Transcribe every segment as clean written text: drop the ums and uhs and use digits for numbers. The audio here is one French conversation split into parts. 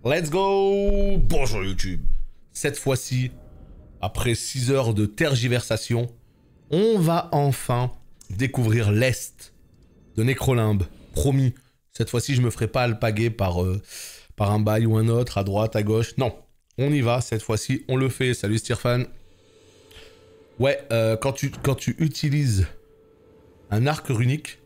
Let's go! Bonjour YouTube. Cette fois-ci, après 6 heures de tergiversation, on va enfin découvrir l'Est de Necrolimbe. Promis, cette fois-ci je me ferai pas alpaguer par un bail ou un autre, à droite, à gauche. Non, on y va, cette fois-ci on le fait. Salut Stirfan. Ouais, quand tu utilises un arc runique,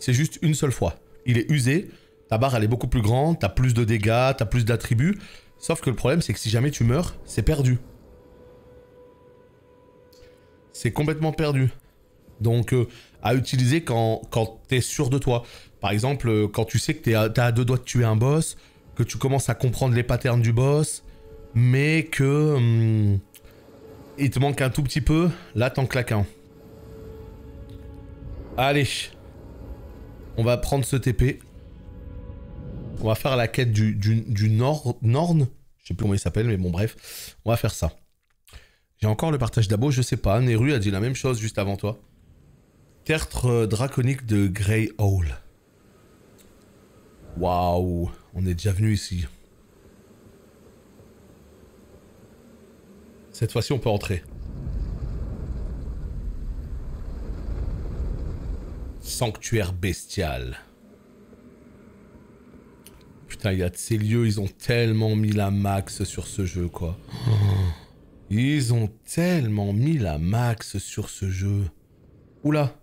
c'est juste une seule fois. Il est usé, ta barre elle est beaucoup plus grande, t'as plus de dégâts, t'as plus d'attributs. Sauf que le problème c'est que si jamais tu meurs, c'est perdu. C'est complètement perdu. Donc à utiliser quand t'es sûr de toi. Par exemple, quand tu sais que t'as à deux doigts de tuer un boss, que tu commences à comprendre les patterns du boss, mais que il te manque un tout petit peu, là t'en claques un. Allez. On va prendre ce TP. On va faire la quête du Norn. Je sais plus comment il s'appelle, mais bon bref. On va faire ça. J'ai encore le partage d'abo, je sais pas. Neru a dit la même chose juste avant toi. Tertre draconique de Grey Hole. Waouh, on est déjà venu ici. Cette fois-ci, on peut entrer. Sanctuaire bestial. Putain, il y a de ces lieux, ils ont tellement mis la max sur ce jeu, quoi. Ils ont tellement mis la max sur ce jeu. Oula.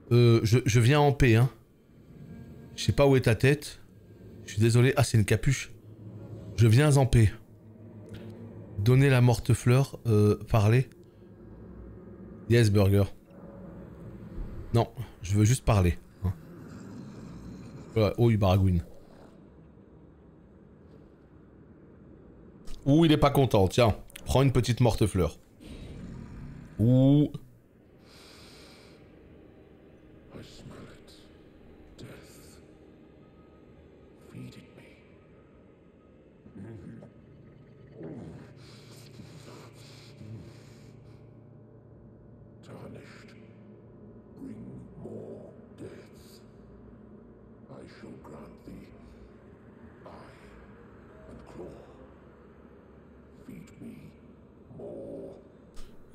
Je viens en paix, hein. Je sais pas où est ta tête. Je suis désolé. Ah, c'est une capuche. Je viens en paix. Donner la morte fleur. Parler. Yes, burger. Non, je veux juste parler. Hein. Voilà. Oh, il baragouine. Ouh, il est pas content. Tiens, prends une petite morte fleur. Ouh.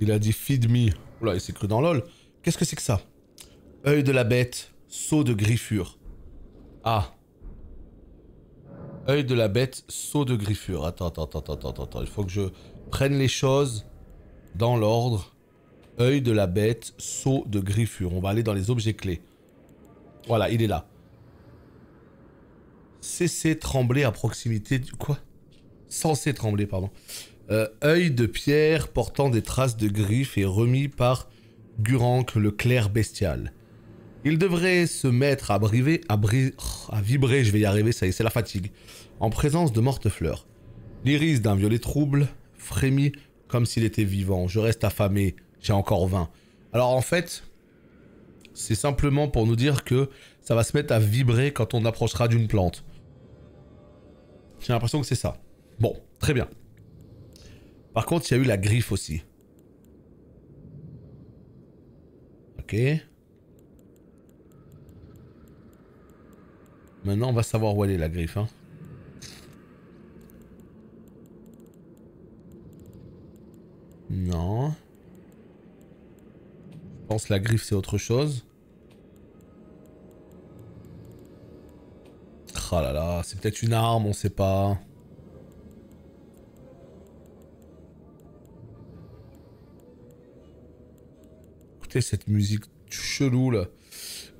Il a dit feed me. Oula, il s'est cru dans LOL. Qu'est-ce que c'est que ça? Œil de la bête, sceau de griffure. Ah. Œil de la bête, sceau de griffure. Attends. Il faut que je prenne les choses dans l'ordre. Œil de la bête, sceau de griffure. On va aller dans les objets clés. Voilà, il est là. Cessez trembler à proximité du... Quoi? Censé trembler, pardon. Œil de pierre portant des traces de griffes et remis par Gurranq le clerc bestial. Il devrait se mettre à vibrer, je vais y arriver, ça y est, c'est la fatigue, en présence de morte fleur. L'iris d'un violet trouble frémit comme s'il était vivant. Je reste affamé, j'ai encore 20. Alors en fait, c'est simplement pour nous dire que ça va se mettre à vibrer quand on approchera d'une plante. J'ai l'impression que c'est ça. Bon, très bien. Par contre, il y a eu la griffe aussi. Ok. Maintenant, on va savoir où elle est, la griffe. Hein. Non. Je pense que la griffe, c'est autre chose. Oh là là, c'est peut-être une arme, on sait pas. Écoutez cette musique chelou là.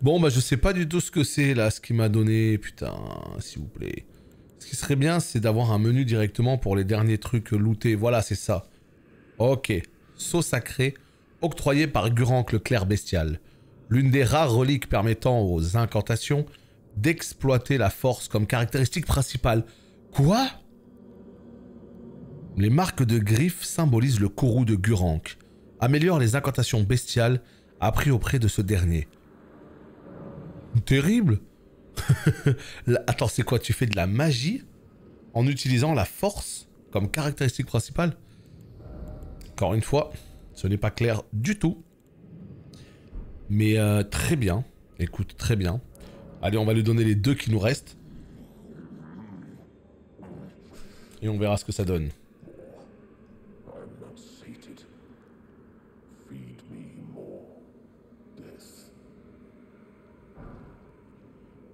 Bon bah je sais pas du tout ce que c'est là, ce qu'il m'a donné, putain, s'il vous plaît. Ce qui serait bien c'est d'avoir un menu directement pour les derniers trucs lootés, voilà c'est ça. Ok, sceau sacré, octroyé par Gurranq le clerc bestial. L'une des rares reliques permettant aux incantations d'exploiter la force comme caractéristique principale. Quoi? Les marques de griffes symbolisent le courroux de Gurranq. Améliore les incantations bestiales apprises auprès de ce dernier. Terrible. Attends, c'est quoi? Tu fais de la magie en utilisant la force comme caractéristique principale? Encore une fois, ce n'est pas clair du tout. Mais très bien. Écoute, très bien. Allez, on va lui donner les deux qui nous restent. Et on verra ce que ça donne.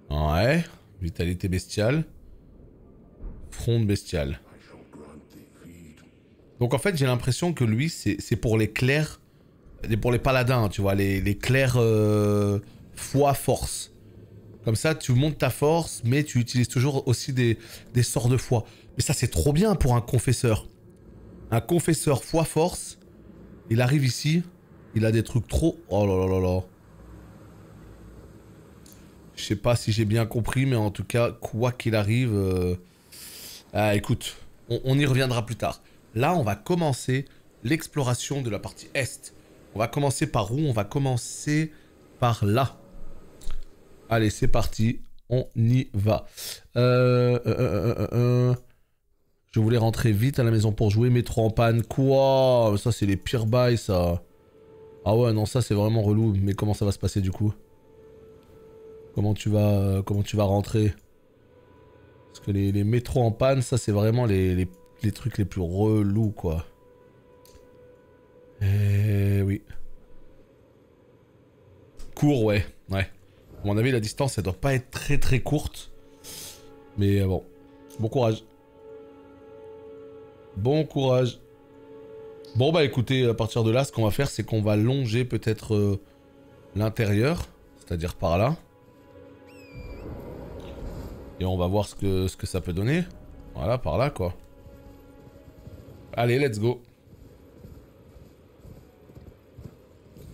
Ouais, vitalité bestiale. Fronde bestiale. Donc en fait j'ai l'impression que lui c'est pour les clercs, pour les paladins, tu vois, les clercs foi force. Comme ça tu montes ta force mais tu utilises toujours aussi des sorts de foi. Mais ça c'est trop bien pour un confesseur. Un confesseur foi force, il arrive ici, il a des trucs trop... Oh là là là là. Je sais pas si j'ai bien compris mais en tout cas quoi qu'il arrive... Ah écoute, on y reviendra plus tard. Là, on va commencer l'exploration de la partie Est. On va commencer par où? On va commencer par là. Allez, c'est parti. On y va. Je voulais rentrer vite à la maison pour jouer. Métro en panne. Quoi? Ça, c'est les pires bails, ça. Ah ouais, non, ça, c'est vraiment relou. Mais comment ça va se passer, du coup? Comment tu vas rentrer? Parce que les métros en panne, ça, c'est vraiment les trucs les plus relous, quoi. Eh oui. Court, ouais. Ouais. À mon avis, la distance, elle doit pas être très très courte. Mais bon. Bon courage. Bon courage. Bon, bah écoutez, à partir de là, ce qu'on va faire, c'est qu'on va longer peut-être l'intérieur. C'est-à-dire par là. Et on va voir ce que ça peut donner. Voilà, par là, quoi. Allez, let's go.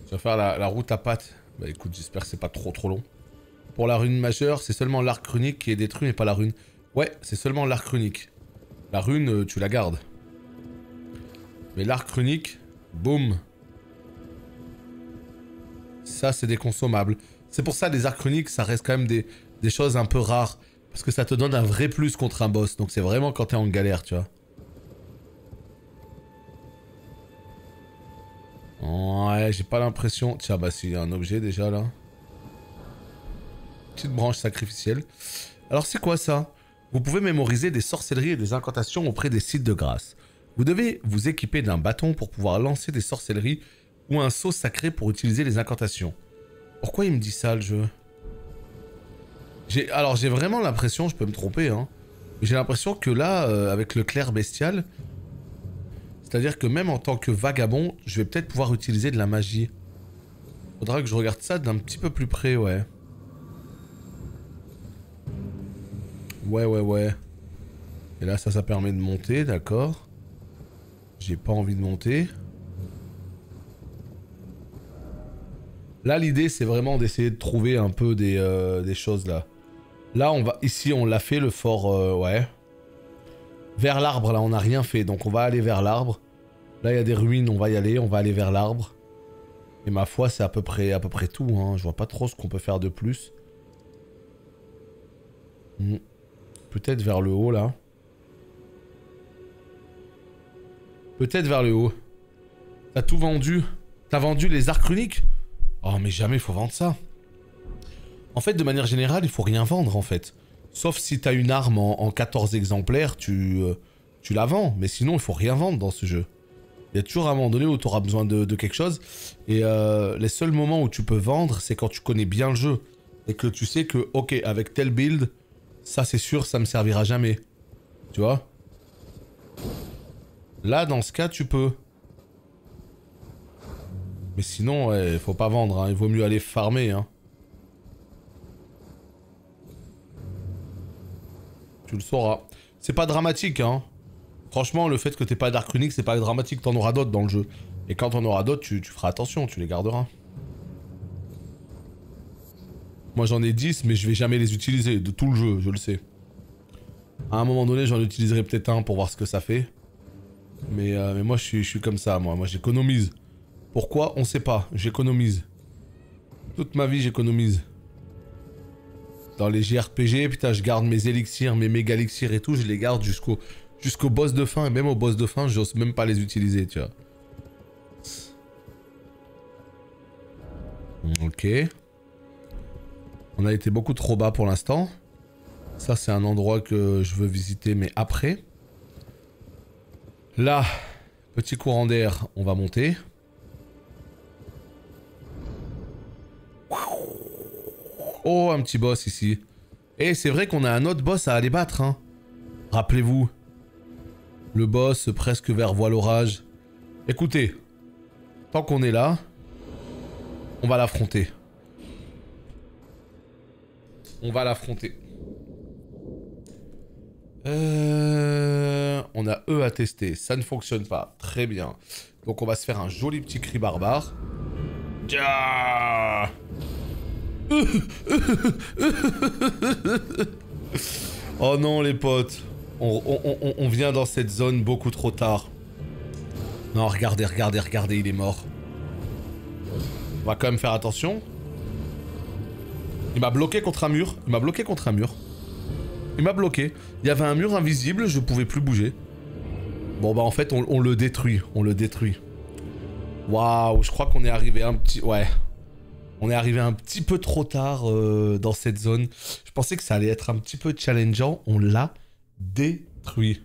Tu vas faire la route à pattes. Bah écoute, j'espère que c'est pas trop long. Pour la rune majeure, c'est seulement l'arc runique qui est détruit, mais pas la rune. Ouais, c'est seulement l'arc runique. La rune, tu la gardes. Mais l'arc runique, boum. Ça, c'est des consommables. C'est pour ça, les arcs runiques, ça reste quand même des choses un peu rares. Parce que ça te donne un vrai plus contre un boss. Donc c'est vraiment quand t'es en galère, tu vois. Ouais, j'ai pas l'impression... Tiens, bah s'il y a un objet déjà là. Petite branche sacrificielle. Alors c'est quoi ça? Vous pouvez mémoriser des sorcelleries et des incantations auprès des sites de grâce. Vous devez vous équiper d'un bâton pour pouvoir lancer des sorcelleries ou un sceau sacré pour utiliser les incantations. Pourquoi il me dit ça le jeu? Alors j'ai vraiment l'impression, je peux me tromper, hein, j'ai l'impression que là, avec le clerc bestial, c'est-à-dire que même en tant que vagabond, je vais peut-être pouvoir utiliser de la magie. Faudra que je regarde ça d'un petit peu plus près, ouais. Ouais. Et là, ça permet de monter, d'accord. J'ai pas envie de monter. Là, l'idée, c'est vraiment d'essayer de trouver un peu des choses, là. Là, on va... Ici, on l'a fait, le fort... ouais. Vers l'arbre, là, on n'a rien fait. Donc, on va aller vers l'arbre. Là, il y a des ruines, on va y aller. On va aller vers l'arbre. Et ma foi, c'est à peu près tout. Hein. Je vois pas trop ce qu'on peut faire de plus. Peut-être vers le haut, là. Peut-être vers le haut. T'as tout vendu. T'as vendu les arcs runiques? Oh, mais jamais, il faut vendre ça. En fait, de manière générale, il faut rien vendre, en fait. Sauf si t'as une arme en 14 exemplaires, tu la vends. Mais sinon, il faut rien vendre dans ce jeu. Il y a toujours un moment donné où tu auras besoin de quelque chose. Et les seuls moments où tu peux vendre, c'est quand tu connais bien le jeu. Et que tu sais que, ok, avec tel build, ça c'est sûr, ça me servira jamais. Tu vois? Là, dans ce cas, tu peux. Mais sinon, ouais, faut pas vendre, hein. Il vaut mieux aller farmer, hein. Tu le sauras. C'est pas dramatique, hein. Franchement, le fait que t'aies pas d'arc runique, c'est pas dramatique. T'en auras d'autres dans le jeu. Et quand t'en auras d'autres, tu feras attention, tu les garderas. Moi, j'en ai 10, mais je vais jamais les utiliser de tout le jeu, je le sais. À un moment donné, j'en utiliserai peut-être un pour voir ce que ça fait. Mais moi, je suis comme ça, moi. Moi, j'économise. Pourquoi? On sait pas. J'économise. Toute ma vie, j'économise. Dans les JRPG, putain, je garde mes élixirs, mes méga élixirs et tout, je les garde jusqu'au boss de fin. Et même au boss de fin, j'ose même pas les utiliser, tu vois. Ok. On a été beaucoup trop bas pour l'instant. Ça, c'est un endroit que je veux visiter, mais après. Là, petit courant d'air, on va monter. Oh, un petit boss ici. Et c'est vrai qu'on a un autre boss à aller battre, hein. Rappelez-vous. Le boss presque vers voile orage. Écoutez, tant qu'on est là, on va l'affronter. On va l'affronter. On a E à tester. Ça ne fonctionne pas. Très bien. Donc on va se faire un joli petit cri barbare. Ja. Oh non les potes. On vient dans cette zone beaucoup trop tard. Non, regardez, regardez, regardez, il est mort. On va quand même faire attention. Il m'a bloqué contre un mur. Il m'a bloqué contre un mur. Il m'a bloqué. Il y avait un mur invisible, je pouvais plus bouger. Bon bah en fait on le détruit. On le détruit. Waouh, je crois qu'on est arrivé un petit... Ouais. On est arrivé un petit peu trop tard dans cette zone. Je pensais que ça allait être un petit peu challengeant. On l'a détruit.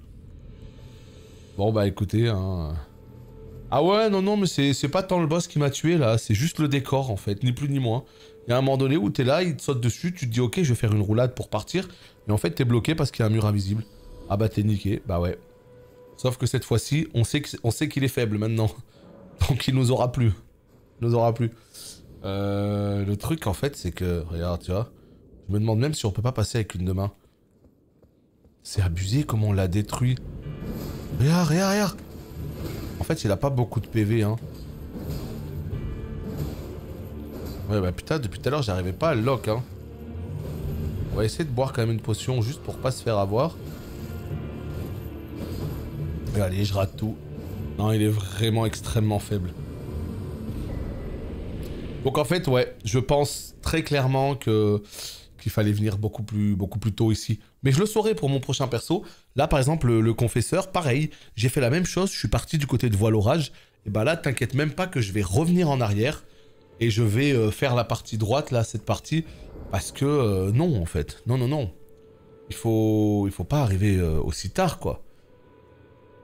Bon bah écoutez, hein... Ah ouais, non, non, mais c'est pas tant le boss qui m'a tué là, c'est juste le décor en fait, ni plus ni moins. Il y a un moment donné où t'es là, il te saute dessus, tu te dis ok, je vais faire une roulade pour partir, mais en fait t'es bloqué parce qu'il y a un mur invisible. Ah bah t'es niqué, bah ouais. Sauf que cette fois-ci, on sait qu'il est faible maintenant. Donc il nous aura plus. Il nous aura plus. Le truc en fait, c'est que, regarde, tu vois, je me demande même si on peut pas passer avec une de main. C'est abusé comment on l'a détruit. Regarde, regarde, regarde. En fait, il a pas beaucoup de PV, hein. Ouais, bah putain, depuis tout à l'heure, j'arrivais pas à le lock, hein. On va essayer de boire quand même une potion, juste pour pas se faire avoir. Et allez, je rate tout. Non, il est vraiment extrêmement faible. Donc en fait, ouais, je pense très clairement qu'il fallait venir beaucoup plus tôt ici. Mais je le saurai pour mon prochain perso. Là, par exemple, le confesseur, pareil, j'ai fait la même chose, je suis parti du côté de voile orage. Et bah là, t'inquiète même pas que je vais revenir en arrière. Et je vais faire la partie droite, là, cette partie. Parce que, non, en fait. Non, non, non. Il faut pas arriver aussi tard, quoi.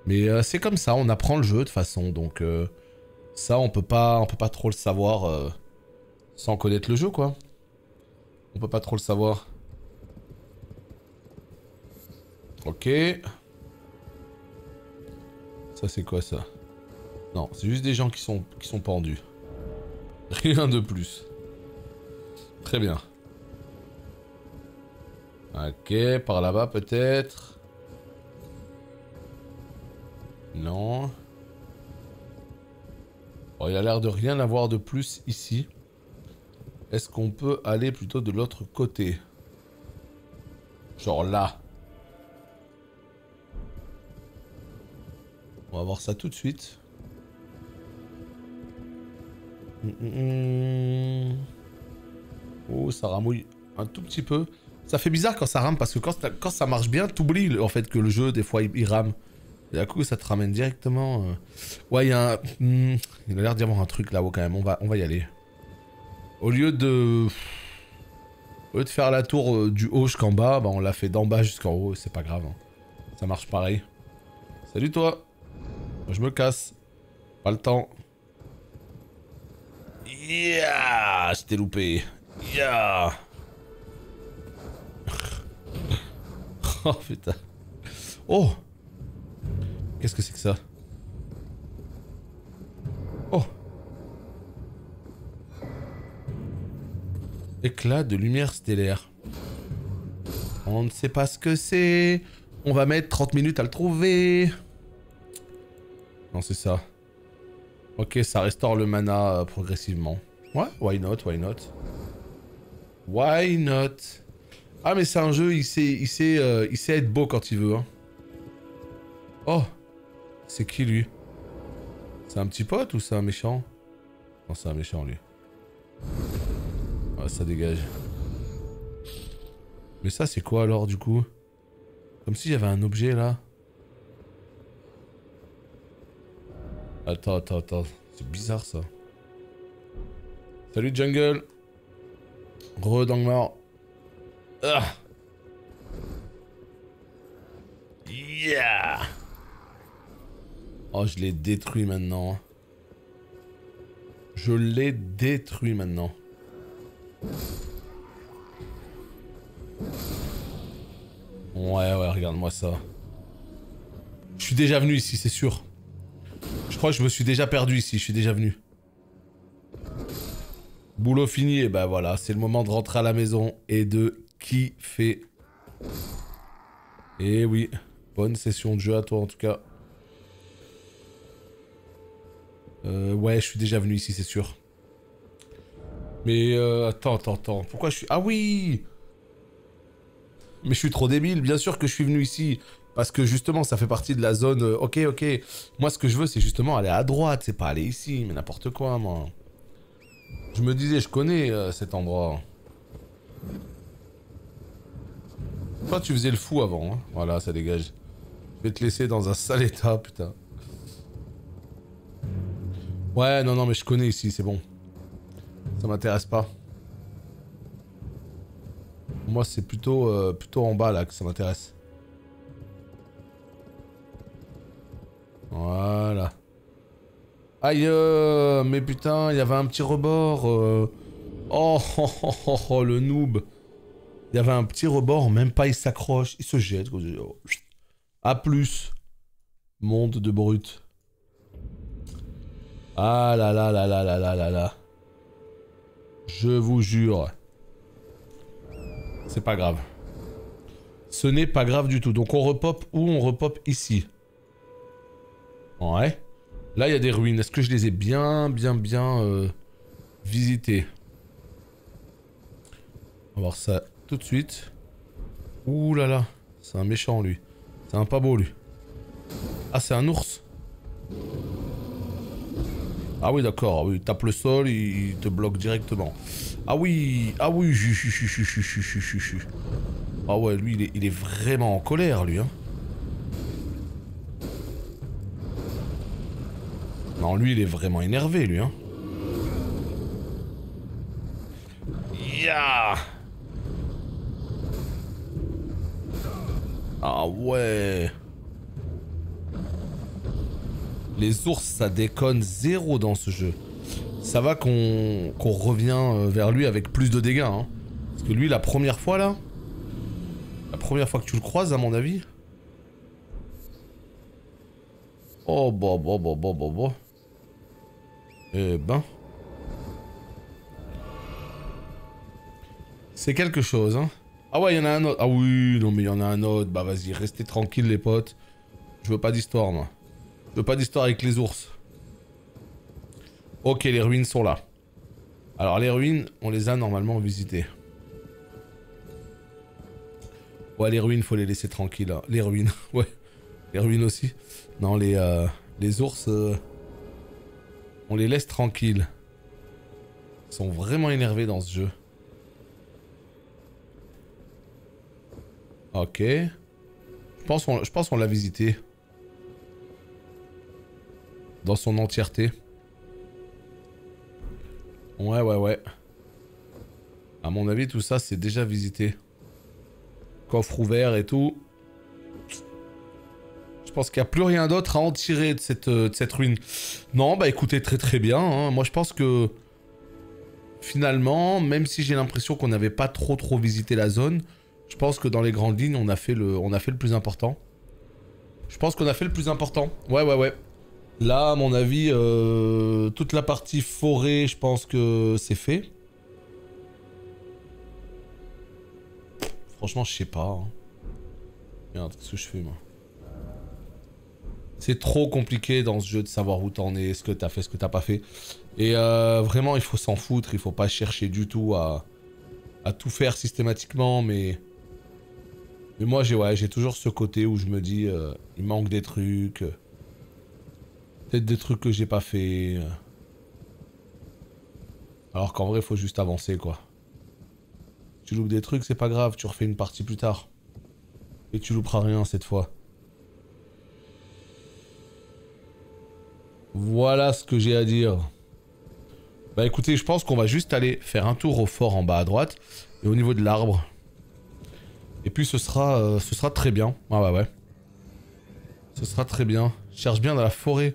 Mais c'est comme ça, on apprend le jeu, de toute façon. Donc, ça, on peut pas trop le savoir sans connaître le jeu, quoi. On peut pas trop le savoir. Ok. Ça, c'est quoi, ça? Non, c'est juste des gens qui sont pendus. Rien de plus. Très bien. Ok, par là-bas, peut-être. Non. Bon, il a l'air de rien avoir de plus ici. Est-ce qu'on peut aller plutôt de l'autre côté? Genre là. On va voir ça tout de suite. Oh, ça ramouille un tout petit peu. Ça fait bizarre quand ça rame, parce que quand ça marche bien, t'oublies en fait que le jeu, des fois, il rame. Et d'un coup, ça te ramène directement... Ouais, il y a un... il a l'air d'y avoir un truc là-haut quand même, on va y aller. Au lieu de faire la tour du haut jusqu'en bas, bah on l'a fait d'en bas jusqu'en haut, c'est pas grave. Hein. Ça marche pareil. Salut toi. Je me casse. Pas le temps. Yeah, je t'ai loupé. Yeah. Oh putain. Oh. Qu'est-ce que c'est que ça? Oh. Éclat de lumière stellaire. On ne sait pas ce que c'est. On va mettre 30 minutes à le trouver. Non, c'est ça. Ok, ça restaure le mana progressivement. Ouais, why not, why not. Why not. Ah, mais c'est un jeu, il sait être beau quand il veut. Hein. Oh. C'est qui, lui? C'est un petit pote ou c'est un méchant? Non, c'est un méchant, lui. Ouais, ça dégage. Mais ça, c'est quoi, alors, du coup? Comme s'il y avait un objet, là. Attends, attends, attends. C'est bizarre, ça. Salut, Jungle. Re-Dangmar. Ah. Yeah. Oh, je l'ai détruit maintenant. Je l'ai détruit maintenant. Ouais, regarde-moi ça. Je suis déjà venu ici, c'est sûr. Je crois que je me suis déjà perdu ici, je suis déjà venu. Boulot fini, et ben voilà, c'est le moment de rentrer à la maison et de kiffer. Et oui, bonne session de jeu à toi en tout cas. Ouais, je suis déjà venu ici, c'est sûr. Mais attends. Pourquoi je suis... Ah oui! Mais je suis trop débile, bien sûr que je suis venu ici. Parce que justement, ça fait partie de la zone... Ok. Moi, ce que je veux, c'est justement aller à droite. C'est pas aller ici, mais n'importe quoi, moi. Je me disais, je connais cet endroit. Toi, tu faisais le fou avant. Hein. Voilà, ça dégage. Je vais te laisser dans un sale état, putain. Ouais, non, mais je connais ici, c'est bon. Ça m'intéresse pas. Moi, c'est plutôt en bas, là, que ça m'intéresse. Voilà. Aïe, mais putain, il y avait un petit rebord. Oh, le noob. Il y avait un petit rebord, même pas il s'accroche, il se jette. A plus. Monde de brut. Ah là. Je vous jure. C'est pas grave. Ce n'est pas grave du tout. Donc on repop où? On repop ici. Ouais. Là, il y a des ruines. Est-ce que je les ai bien visitées? On va voir ça tout de suite. Ouh là là. C'est un méchant, lui. C'est un pas beau, lui. Ah, c'est un ours. Ah oui, d'accord. Oui, tape le sol, il te bloque directement. Ah oui. Ah ouais, lui, il est vraiment en colère, lui. Hein. Non, lui, il est vraiment énervé, lui. Hein. Yeah. Ah ouais. Les ours, ça déconne zéro dans ce jeu. Ça va qu'on revient vers lui avec plus de dégâts. Hein. Parce que lui, la première fois, là... La première fois que tu le croises, à mon avis... Oh, bah. Eh ben... C'est quelque chose, hein. Ah ouais, il y en a un autre. Ah oui, non mais il y en a un autre. Bah vas-y, restez tranquilles les potes. Je veux pas d'histoire, moi. Je veux pas d'histoire avec les ours. Ok, les ruines sont là. Alors les ruines, on les a normalement visitées. Ouais, les ruines, faut les laisser tranquilles. Hein. Les ruines, ouais. Les ruines aussi. Non, les ours, on les laisse tranquilles. Ils sont vraiment énervés dans ce jeu. Ok. Je pense qu'on l'a visité. Dans son entièreté. Ouais. À mon avis, tout ça, c'est déjà visité. Coffre ouvert et tout. Je pense qu'il n'y a plus rien d'autre à en tirer de cette ruine. Non, bah écoutez, très bien. Hein. Moi, je pense que... Finalement, même si j'ai l'impression qu'on n'avait pas trop visité la zone... Je pense que dans les grandes lignes, on a fait le plus important. Je pense qu'on a fait le plus important. Ouais. Là, à mon avis, toute la partie forêt, je pense que c'est fait. Franchement, je sais pas. Hein. Merde, qu'est-ce que je fais, moi? C'est trop compliqué dans ce jeu de savoir où t'en es, ce que t'as fait, ce que t'as pas fait. Et vraiment, il faut s'en foutre. Il faut pas chercher du tout à tout faire systématiquement, mais... Mais moi, j'ai toujours ce côté où je me dis, il manque des trucs. Peut-être des trucs que j'ai pas fait. Alors qu'en vrai, il faut juste avancer, quoi. Tu loupes des trucs, c'est pas grave, tu refais une partie plus tard. Et tu louperas rien cette fois. Voilà ce que j'ai à dire. Bah écoutez, je pense qu'on va juste aller faire un tour au fort en bas à droite. Et au niveau de l'arbre. Et puis ce sera très bien. Ah ouais. Ce sera très bien. Cherche bien dans la forêt.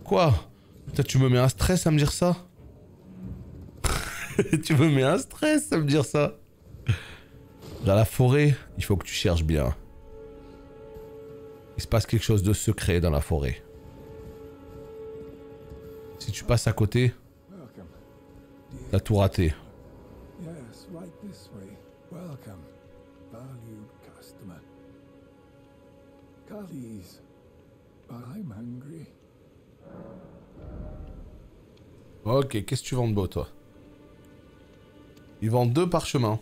Quoi? Putain, tu me mets un stress à me dire ça? Tu me mets un stress à me dire ça? Dans la forêt, il faut que tu cherches bien. Il se passe quelque chose de secret dans la forêt. Si tu passes à côté, t'as tout raté. Yes, right this way. Welcome, valued customer. Cullies, but I'm hungry. Ok, qu'est-ce que tu vends de beau, toi? Ils vendent 2 parchemins.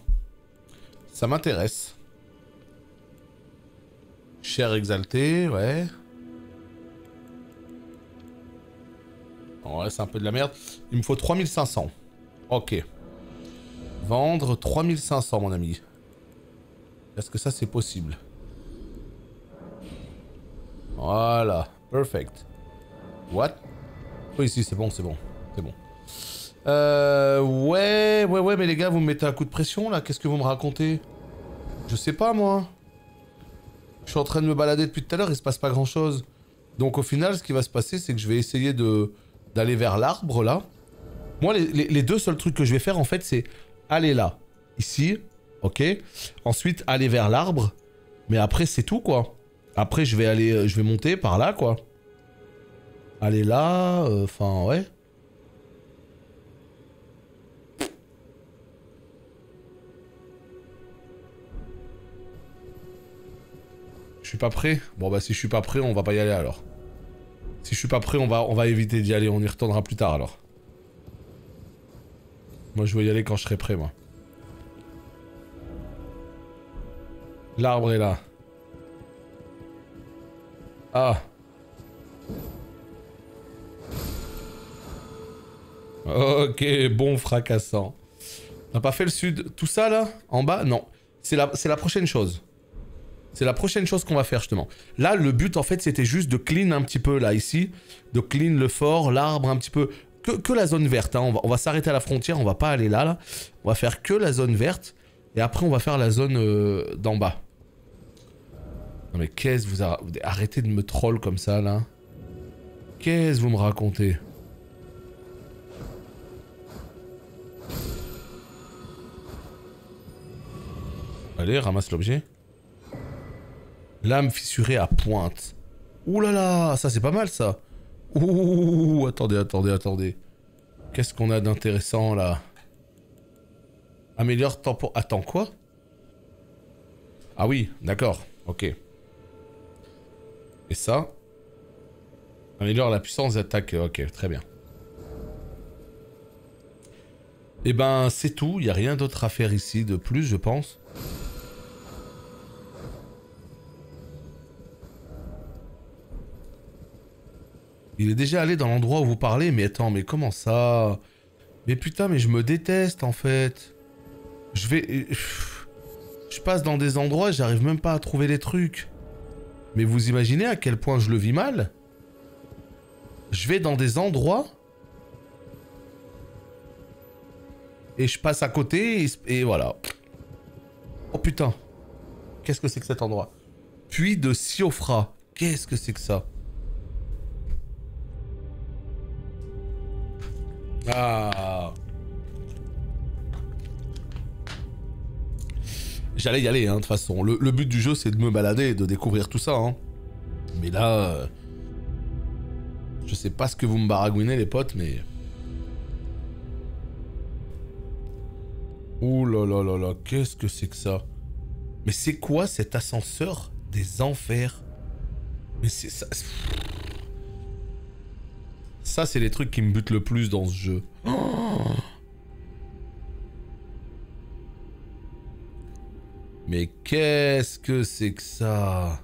Ça m'intéresse. Cher exalté, ouais. Ouais, c'est un peu de la merde. Il me faut 3500. Ok. Vendre 3500, mon ami. Est-ce que ça, c'est possible? Voilà. Perfect. What? Oui, si, c'est bon, c'est bon. C'est bon. Ouais, mais les gars, vous me mettez un coup de pression, là. Qu'est-ce que vous me racontez? Je sais pas, moi. Je suis en train de me balader depuis tout à l'heure, il se passe pas grand-chose. Donc, au final, ce qui va se passer, c'est que je vais essayer d'aller vers l'arbre, là. Moi, les 2 seuls trucs que je vais faire, en fait, c'est aller là. Ici. Ok. Ensuite, aller vers l'arbre. Mais après, c'est tout, quoi. Après, je vais monter par là, quoi. Aller là, enfin, ouais. Je suis pas prêt? Bon, bah, si je suis pas prêt, on va pas y aller, alors. Si je suis pas prêt, on va éviter d'y aller. On y retournera plus tard, alors. Moi, je vais y aller quand je serai prêt, moi. L'arbre est là. Ah. Ok, bon fracassant. On n'a pas fait le sud. Tout ça, là, en bas? Non. C'est la prochaine chose. C'est la prochaine chose qu'on va faire, justement. Là, le but, en fait, c'était juste de clean un petit peu, là, ici. De clean le fort, l'arbre, un petit peu. Que la zone verte, hein. On va s'arrêter à la frontière, on va pas aller là, là. On va faire que la zone verte. Et après, on va faire la zone d'en bas. Non mais qu'est-ce que vous... Arrêtez de me troll comme ça, là. Qu'est-ce que vous me racontez? Allez, ramasse l'objet. Lame fissurée à pointe. Ouh là là, ça c'est pas mal, ça. Ouh, attendez. Qu'est-ce qu'on a d'intéressant, là? Améliore tempo... Attends, quoi? Ah oui, d'accord, ok. Et ça? Améliore la puissance d'attaque, ok, très bien. Et ben, c'est tout, il n'y a rien d'autre à faire ici de plus, je pense. Il est déjà allé dans l'endroit où vous parlez, mais attends, mais comment ça? Mais putain, mais je me déteste, en fait. Je passe dans des endroits, j'arrive même pas à trouver les trucs. Mais vous imaginez à quel point je le vis mal? Je vais dans des endroits... Et je passe à côté, et voilà. Oh putain. Qu'est-ce que c'est que cet endroit? Puits de Siofra. Qu'est-ce que c'est que ça? Ah. J'allais y aller, hein, de toute façon. Le but du jeu, c'est de me balader et de découvrir tout ça, hein. Mais là... je sais pas ce que vous me baragouinez, les potes, mais... Ouh là là là là, qu'est-ce que c'est que ça? Mais c'est quoi cet ascenseur des enfers? Mais c'est ça... Ça, c'est les trucs qui me butent le plus dans ce jeu. Oh, mais qu'est-ce que c'est que ça?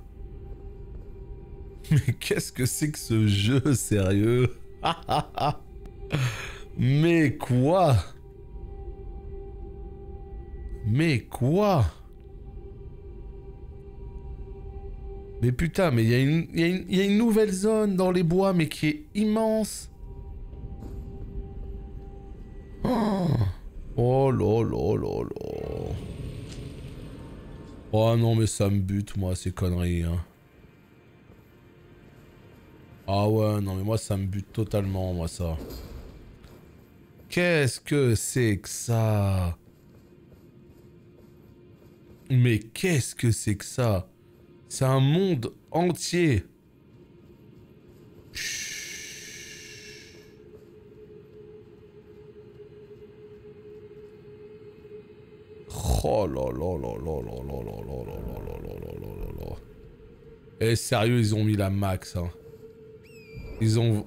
Mais qu'est-ce que c'est que ce jeu, sérieux? Mais quoi? Mais quoi? Mais putain, mais il y a une nouvelle zone dans les bois, mais qui est immense. Oh là là là là. Oh non, mais ça me bute, moi, ces conneries, hein. Ah ouais, non mais moi ça me bute totalement, moi ça. Qu'est-ce que c'est que ça? Mais qu'est-ce que c'est que ça? C'est un monde entier. Chut. Oh là là là là là là là là là là là là là là. Eh sérieux, ils ont mis la max, hein. Ils ont...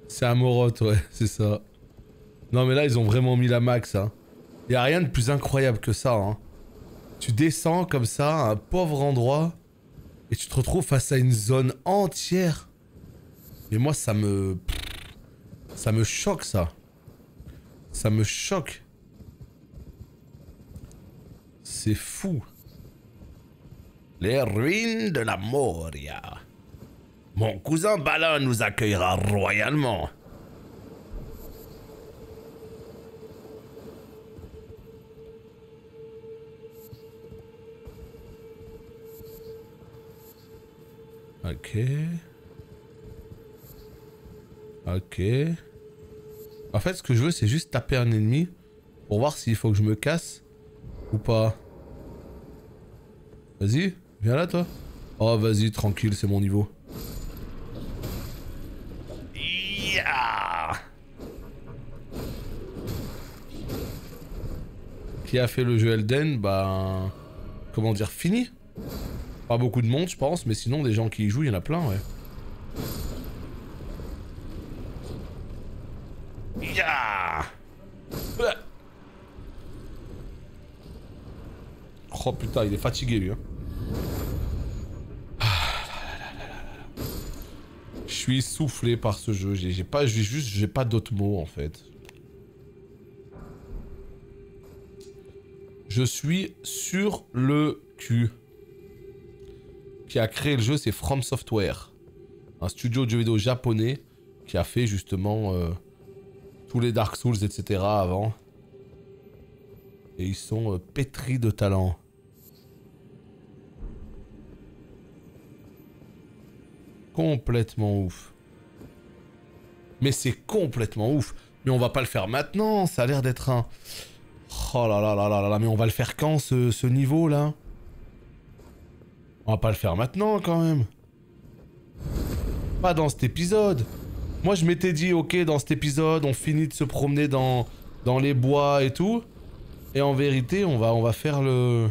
C'est Amoroth, ouais, c'est ça. Non mais là, ils ont vraiment mis la max, hein. Y a rien de plus incroyable que ça, hein. Tu descends comme ça, à un pauvre endroit, et tu te retrouves face à une zone entière. Mais moi, ça me choque, ça. Ça me choque. C'est fou. Les ruines de la Moria. Mon cousin Balin nous accueillera royalement. Ok. Ok. En fait, ce que je veux, c'est juste taper un ennemi pour voir s'il faut que je me casse ou pas. Vas-y, viens là, toi. Oh, vas-y, tranquille, c'est mon niveau. Yeah. Qui a fait le jeu Elden? Bah... Comment dire, fini? Pas beaucoup de monde, je pense, mais sinon, des gens qui y jouent, il y en a plein, ouais. Yeah. Oh putain, il est fatigué, lui, hein. Je suis soufflé par ce jeu, j'ai pas d'autres mots en fait. Je suis sur le cul. Qui a créé le jeu, c'est From Software. Un studio de jeux vidéo japonais qui a fait justement tous les Dark Souls, etc. avant. Et ils sont pétris de talent. Complètement ouf. Mais c'est complètement ouf. Mais on va pas le faire maintenant, ça a l'air d'être un... Oh là là là là là, mais on va le faire quand ce niveau là? On va pas le faire maintenant quand même. Pas dans cet épisode. Moi je m'étais dit ok, dans cet épisode on finit de se promener dans les bois et tout. Et en vérité on va faire le...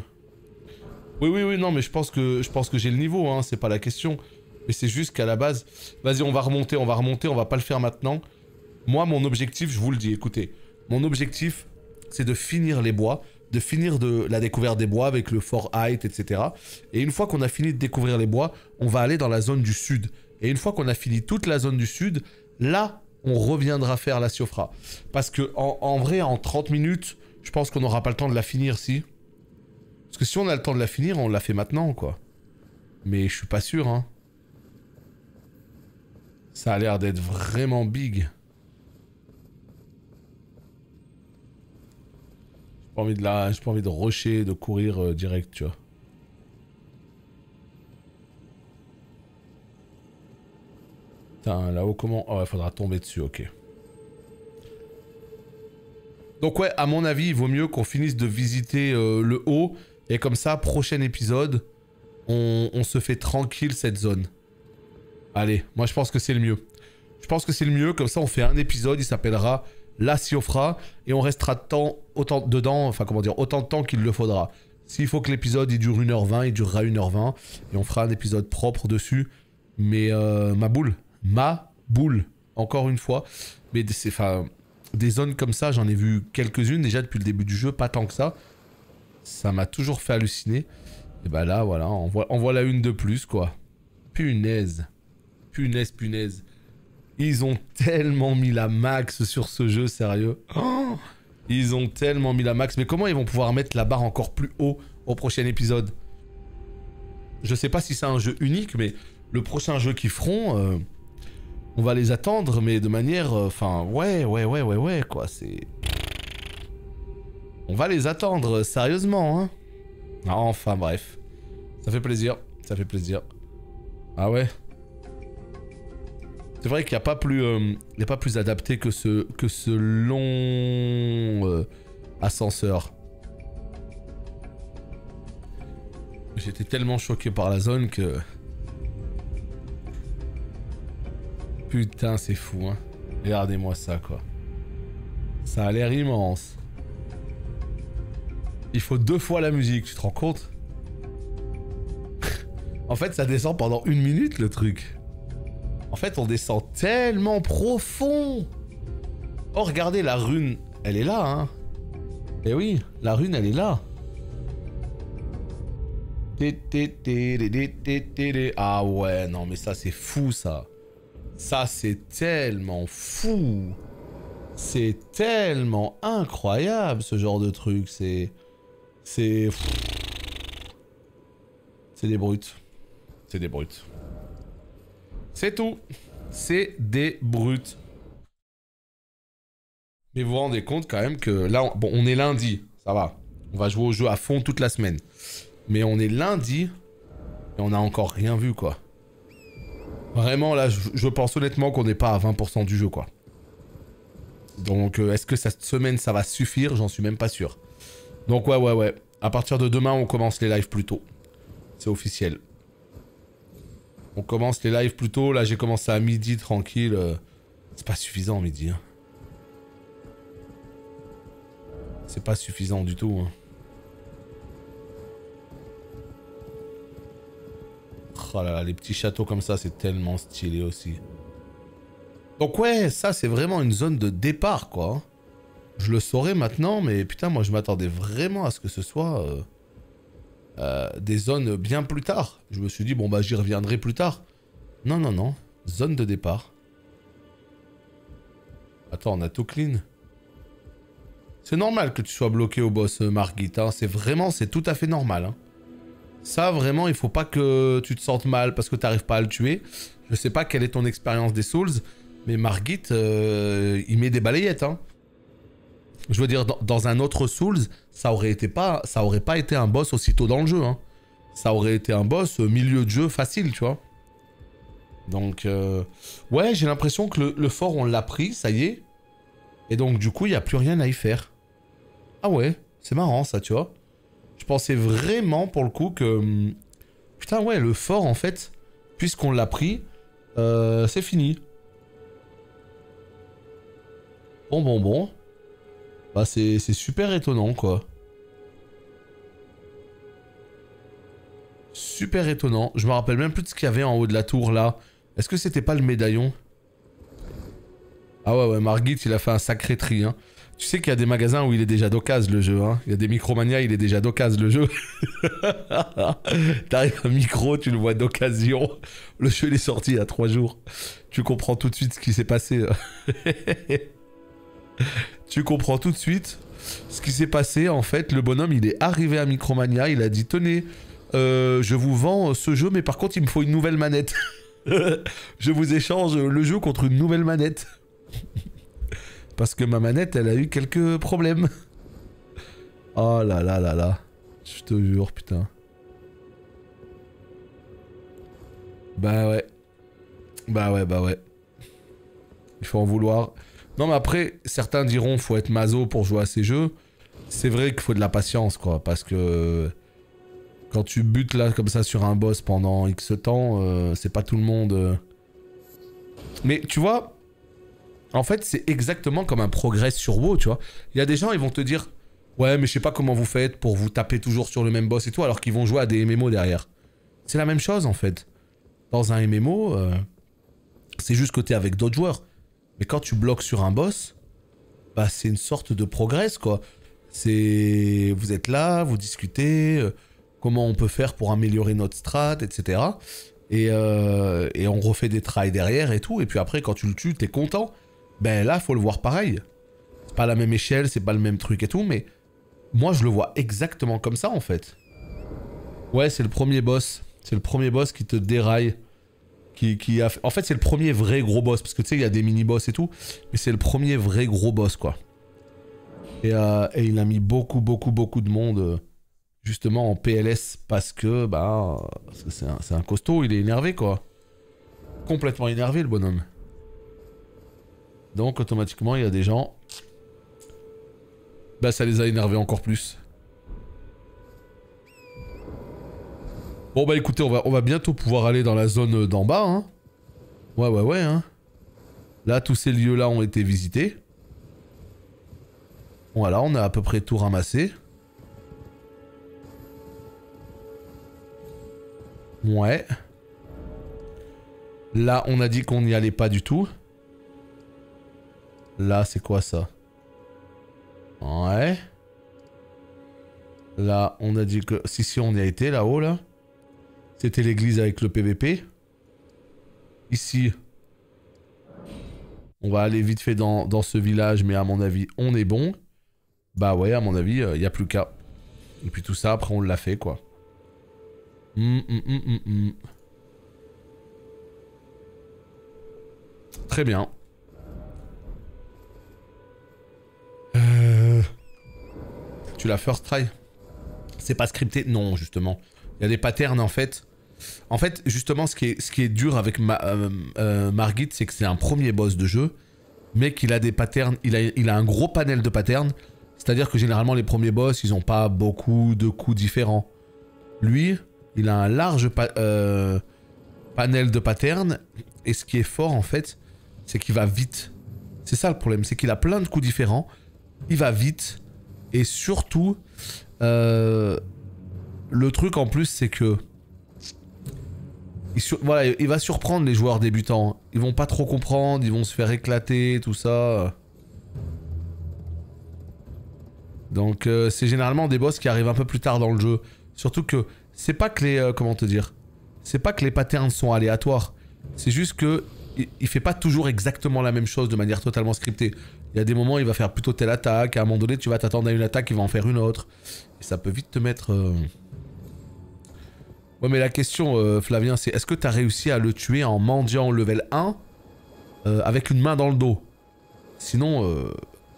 Oui non mais je pense que j'ai le niveau hein, c'est pas la question. Mais c'est juste qu'à la base, vas-y on va remonter, on va pas le faire maintenant. Moi mon objectif, je vous le dis, écoutez, mon objectif c'est de finir les bois, de finir de la découverte des bois avec le Fort Height, etc. Et une fois qu'on a fini de découvrir les bois, on va aller dans la zone du sud. Et une fois qu'on a fini toute la zone du sud, là on reviendra faire la Siofra. Parce que en vrai, en 30 minutes, je pense qu'on n'aura pas le temps de la finir, si. Parce que si on a le temps de la finir, on la fait maintenant, quoi. Mais je suis pas sûr, hein. Ça a l'air d'être vraiment big. J'ai pas envie de rusher, de courir direct, tu vois. Putain, là-haut, comment... Oh, il faudra tomber dessus, ok. Donc ouais, à mon avis, il vaut mieux qu'on finisse de visiter le haut. Et comme ça, prochain épisode, on se fait tranquille cette zone. Allez, moi je pense que c'est le mieux. Je pense que c'est le mieux, comme ça on fait un épisode, il s'appellera La Siofra, et on restera autant de temps qu'il le faudra. S'il faut que l'épisode il dure 1h20, il durera 1h20, et on fera un épisode propre dessus. Mais ma boule, encore une fois. Mais des zones comme ça, j'en ai vu quelques-unes déjà depuis le début du jeu, pas tant que ça. Ça m'a toujours fait halluciner. Et bah là, voilà, en voilà une de plus, quoi. Punaise. Punaise. Ils ont tellement mis la max sur ce jeu, sérieux. Oh, ils ont tellement mis la max. Mais comment ils vont pouvoir mettre la barre encore plus haut au prochain épisode? Je sais pas si c'est un jeu unique, mais le prochain jeu qu'ils feront, on va les attendre, mais de manière... Enfin, ouais, quoi, c'est... On va les attendre, sérieusement, hein. Enfin, bref. Ça fait plaisir, ça fait plaisir. Ah ouais. C'est vrai qu'il n'y a pas plus adapté que ce long ascenseur. J'étais tellement choqué par la zone que... Putain, c'est fou, hein. Regardez-moi ça, quoi. Ça a l'air immense. Il faut 2 fois la musique, tu te rends compte? En fait, ça descend pendant 1 minute, le truc. En fait, on descend tellement profond. Oh, regardez, la rune, elle est là, hein. Eh oui, la rune, elle est là. Ah ouais, non, mais ça, c'est fou, ça. Ça, c'est tellement fou. C'est tellement incroyable, ce genre de truc. C'est des brutes. C'est des brutes. C'est tout. C'est des brutes. Mais vous vous rendez compte quand même que là, bon, on est lundi. Ça va. On va jouer au jeu à fond toute la semaine. Mais on est lundi. Et on n'a encore rien vu, quoi. Vraiment, là, je pense honnêtement qu'on n'est pas à 20% du jeu, quoi. Donc, est-ce que cette semaine, ça va suffire? J'en suis même pas sûr. Donc, ouais. À partir de demain, on commence les lives plus tôt. C'est officiel. On commence les lives plus tôt. Là, j'ai commencé à midi, tranquille. C'est pas suffisant, midi. Hein. C'est pas suffisant du tout. Hein. Oh là là, les petits châteaux comme ça, c'est tellement stylé aussi. Donc ouais, ça, c'est vraiment une zone de départ, quoi. Je le saurais maintenant, mais putain, moi, je m'attendais vraiment à ce que ce soit... des zones bien plus tard. Je me suis dit, bon bah j'y reviendrai plus tard. Non, non, non. Zone de départ. Attends, on a tout clean. C'est normal que tu sois bloqué au boss, Margit. Hein. C'est tout à fait normal. Hein. Ça, vraiment, il faut pas que tu te sentes mal parce que t'arrives pas à le tuer. Je sais pas quelle est ton expérience des Souls, mais Margit, il met des balayettes. Hein. Je veux dire, dans un autre Souls, ça aurait pas été un boss aussitôt dans le jeu. Hein. Ça aurait été un boss milieu de jeu facile, tu vois. Donc, ouais, j'ai l'impression que le fort, on l'a pris, ça y est. Et donc, du coup, il n'y a plus rien à y faire. Ah ouais, c'est marrant, ça, tu vois. Je pensais vraiment, pour le coup, que... Putain, ouais, le fort, en fait, puisqu'on l'a pris, c'est fini. Bon. Bah, c'est super étonnant, quoi. Super étonnant. Je me rappelle même plus de ce qu'il y avait en haut de la tour, là. Est-ce que c'était pas le médaillon? Ah ouais, Margit, il a fait un sacré tri, hein. Tu sais qu'il y a des magasins où il est déjà d'occasion, le jeu, hein. Il y a des Micromania, il est déjà d'occasion, le jeu. T'arrives à micro, tu le vois d'occasion. Le jeu, il est sorti il y a 3 jours. Tu comprends tout de suite ce qui s'est passé. Tu comprends tout de suite ce qui s'est passé. En fait, le bonhomme, il est arrivé à Micromania, il a dit, tenez, je vous vends ce jeu, mais par contre, il me faut une nouvelle manette. Je vous échange le jeu contre une nouvelle manette. Parce que ma manette, elle a eu quelques problèmes. Oh là là là là. Je te jure, putain. Bah ouais. Bah ouais. Il faut en vouloir. Non mais après, certains diront faut être maso pour jouer à ces jeux. C'est vrai qu'il faut de la patience, quoi. Parce que... Quand tu butes là, comme ça, sur un boss pendant X temps, c'est pas tout le monde... Mais tu vois... En fait, c'est exactement comme un progress sur WoW, tu vois. Il y a des gens, ils vont te dire « Ouais, mais je sais pas comment vous faites pour vous taper toujours sur le même boss et tout, alors qu'ils vont jouer à des MMO derrière. » C'est la même chose, en fait. Dans un MMO, c'est juste que t'es avec d'autres joueurs. Mais quand tu bloques sur un boss, bah c'est une sorte de progress, quoi. C'est... Vous êtes là, vous discutez, comment on peut faire pour améliorer notre strat, etc. Et on refait des tries derrière et tout. Et puis après, quand tu le tues, t'es content. Ben là, faut le voir pareil. C'est pas la même échelle, c'est pas le même truc et tout, mais moi, je le vois exactement comme ça, en fait. Ouais, c'est le premier boss. C'est le premier boss qui te déraille. En fait, c'est le premier vrai gros boss. Parce que tu sais, il y a des mini-boss et tout. Mais c'est le premier vrai gros boss, quoi. Et il a mis beaucoup de monde justement en PLS parce que bah c'est un costaud, il est énervé quoi. Complètement énervé le bonhomme. Donc automatiquement il y a des gens, bah ça les a énervés encore plus. Bon bah écoutez, on va bientôt pouvoir aller dans la zone d'en bas hein. Ouais hein. Là tous ces lieux là ont été visités. Voilà, on a à peu près tout ramassé. Ouais. Là, on a dit qu'on n'y allait pas du tout. Là, c'est quoi ça? Ouais. Là, on a dit que... Si, on y a été, là-haut, là. C'était l'église avec le PVP. Ici. On va aller vite fait dans ce village, mais à mon avis, on est bon. Bah ouais, à mon avis, il n'y a plus qu'à. Et puis tout ça, après, on l'a fait, quoi. Très bien. Tu l'as first try? C'est pas scripté? Non, justement. Il y a des patterns, en fait. En fait, justement, ce qui est dur avec Margit, c'est que c'est un premier boss de jeu, mais qu'il a des patterns, il a un gros panel de patterns, c'est-à-dire que généralement, les premiers boss, ils ont pas beaucoup de coups différents. Lui, il a un large panel de patterns, et ce qui est fort, en fait, c'est qu'il va vite. C'est ça le problème, c'est qu'il a plein de coups différents, il va vite, et surtout, le truc en plus, c'est que voilà, il va surprendre les joueurs débutants. Ils vont pas trop comprendre, ils vont se faire éclater, tout ça. Donc c'est généralement des boss qui arrivent un peu plus tard dans le jeu. Surtout que c'est pas que les... comment te dire? C'est pas que les patterns sont aléatoires. C'est juste que il fait pas toujours exactement la même chose de manière totalement scriptée. Il y a des moments où il va faire plutôt telle attaque, à un moment donné tu vas t'attendre à une attaque, il va en faire une autre. Et ça peut vite te mettre... Ouais mais la question Flavien c'est est-ce que t'as réussi à le tuer en mendiant level 1 avec une main dans le dos? Sinon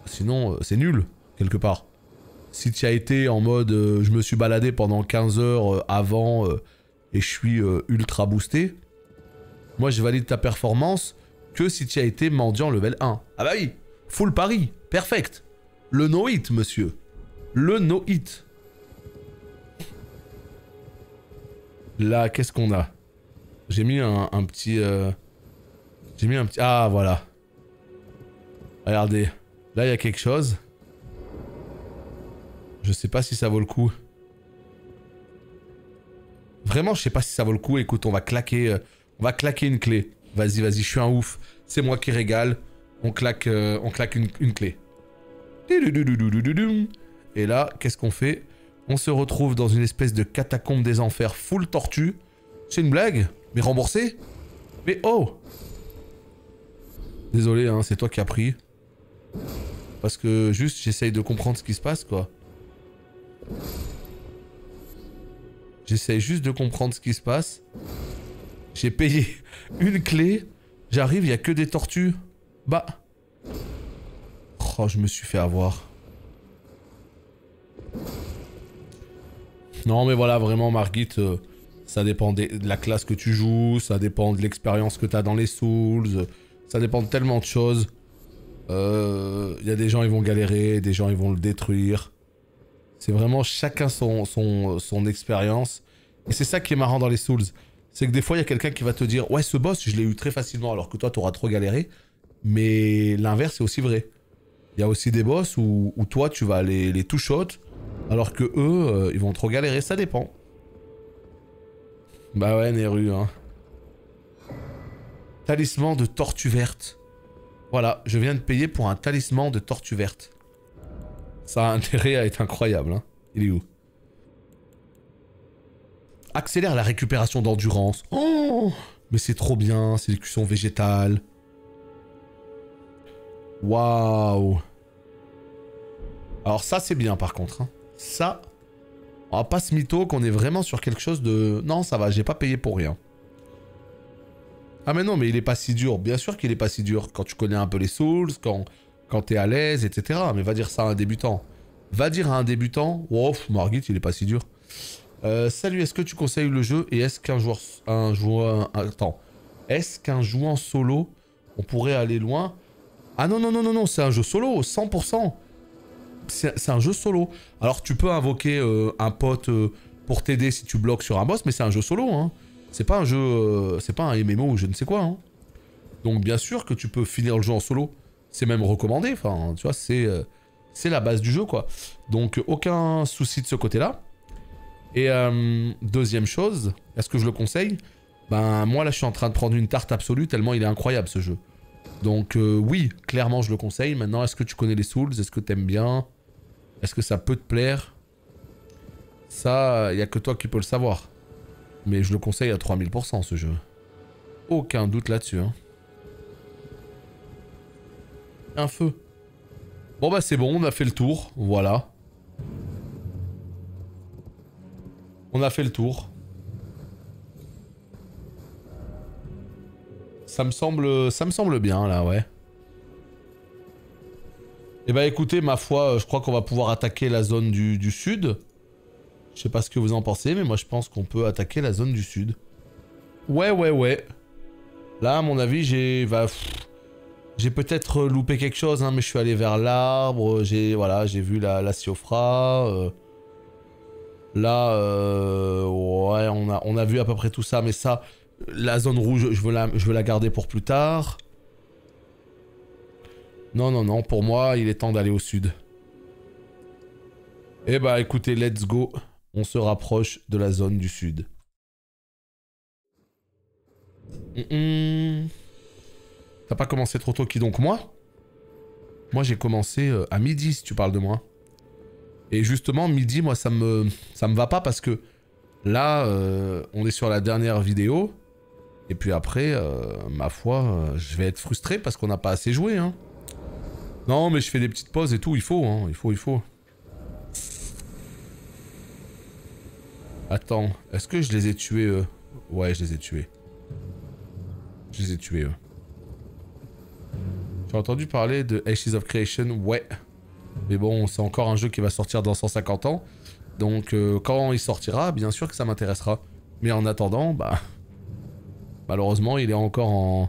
c'est nul quelque part. Si tu as été en mode je me suis baladé pendant 15 heures avant et je suis ultra boosté, moi je valide ta performance que si tu as été mendiant level 1. Ah bah oui, full pari, perfect. Le no-hit monsieur. Le no-hit. Là, qu'est-ce qu'on a? J'ai mis un petit... J'ai mis un petit... Ah, voilà. Regardez. Là, il y a quelque chose. Je sais pas si ça vaut le coup. Vraiment, je sais pas si ça vaut le coup. Écoute, on va claquer une clé. Vas-y, je suis un ouf. C'est moi qui régale. On claque une clé. Et là, qu'est-ce qu'on fait? On se retrouve dans une espèce de catacombe des enfers full tortue. C'est une blague? Mais remboursé? Mais oh! Désolé, hein, c'est toi qui as pris. Parce que juste, j'essaye de comprendre ce qui se passe, quoi. J'essaye juste de comprendre ce qui se passe. J'ai payé une clé. J'arrive, il n'y a que des tortues. Bah... Oh, je me suis fait avoir. Non mais voilà, vraiment Margit, ça dépend de la classe que tu joues, ça dépend de l'expérience que tu as dans les Souls, ça dépend de tellement de choses. Il y a des gens ils vont galérer, des gens ils vont le détruire. C'est vraiment chacun son expérience. Et c'est ça qui est marrant dans les Souls. C'est que des fois il y a quelqu'un qui va te dire « Ouais ce boss je l'ai eu très facilement alors que toi t'auras trop galéré ». Mais l'inverse est aussi vrai. Il y a aussi des boss où toi tu vas les two-shot. Alors que eux, ils vont trop galérer, ça dépend. Bah ouais, Neru, hein. Talisman de tortue verte. Voilà, je viens de payer pour un talisman de tortue verte. Ça a intérêt à être incroyable, hein. Il est où? Accélère la récupération d'endurance. Oh, mais c'est trop bien, c'est des cuissons végétales. Waouh. Alors ça, c'est bien par contre, hein. Ça, on va pas se mytho qu'on est vraiment sur quelque chose de... Non, ça va, j'ai pas payé pour rien. Ah mais non, mais il est pas si dur. Bien sûr qu'il est pas si dur. Quand tu connais un peu les Souls, quand quand t'es à l'aise, etc. Mais va dire ça à un débutant. Va dire à un débutant, oh, Margit, il est pas si dur. Salut, est-ce que tu conseilles le jeu et est-ce qu'un attends. Est-ce qu'un jouant solo, on pourrait aller loin? Ah non, non, non, non, non, c'est un jeu solo, 100%. C'est un jeu solo. Alors tu peux invoquer un pote pour t'aider si tu bloques sur un boss, mais c'est un jeu solo, hein. C'est pas un jeu, c'est pas un MMO ou je ne sais quoi, hein. Donc bien sûr que tu peux finir le jeu en solo. C'est même recommandé, enfin, tu vois, c'est la base du jeu, quoi. Donc aucun souci de ce côté-là. Et deuxième chose, est-ce que je le conseille? Ben moi là je suis en train de prendre une tarte absolue tellement il est incroyable ce jeu. Donc oui, clairement je le conseille. Maintenant, est-ce que tu connais les Souls? Est-ce que t'aimes bien? Est-ce que ça peut te plaire? Ça, il n'y a que toi qui peux le savoir. Mais je le conseille à 3000% ce jeu. Aucun doute là-dessus, hein. Un feu. Bon bah c'est bon, on a fait le tour, voilà. On a fait le tour. Ça me semble bien là, ouais. Et bah écoutez, ma foi, je crois qu'on va pouvoir attaquer la zone du sud. Je sais pas ce que vous en pensez, mais moi je pense qu'on peut attaquer la zone du sud. Ouais, ouais, ouais. Là, à mon avis, j'ai peut-être loupé quelque chose, hein, mais je suis allé vers l'arbre, j'ai vu la Siofra. Là, ouais, on a vu à peu près tout ça, mais ça, la zone rouge, je veux la garder pour plus tard. Non, non, non, pour moi, il est temps d'aller au sud. Eh bah écoutez, let's go. On se rapproche de la zone du sud. T'as pas commencé trop tôt qui donc moi? Moi j'ai commencé à midi si tu parles de moi. Et justement midi moi ça me va pas parce que là on est sur la dernière vidéo. Et puis après ma foi je vais être frustré parce qu'on n'a pas assez joué hein. Non mais je fais des petites pauses et tout, il faut hein, il faut. Attends, est-ce que je les ai tués Ouais je les ai tués. Je les ai tués eux. J'ai entendu parler de Ashes of Creation, ouais. Mais bon, c'est encore un jeu qui va sortir dans 150 ans. Donc quand il sortira, bien sûr que ça m'intéressera. Mais en attendant, bah... malheureusement, il est encore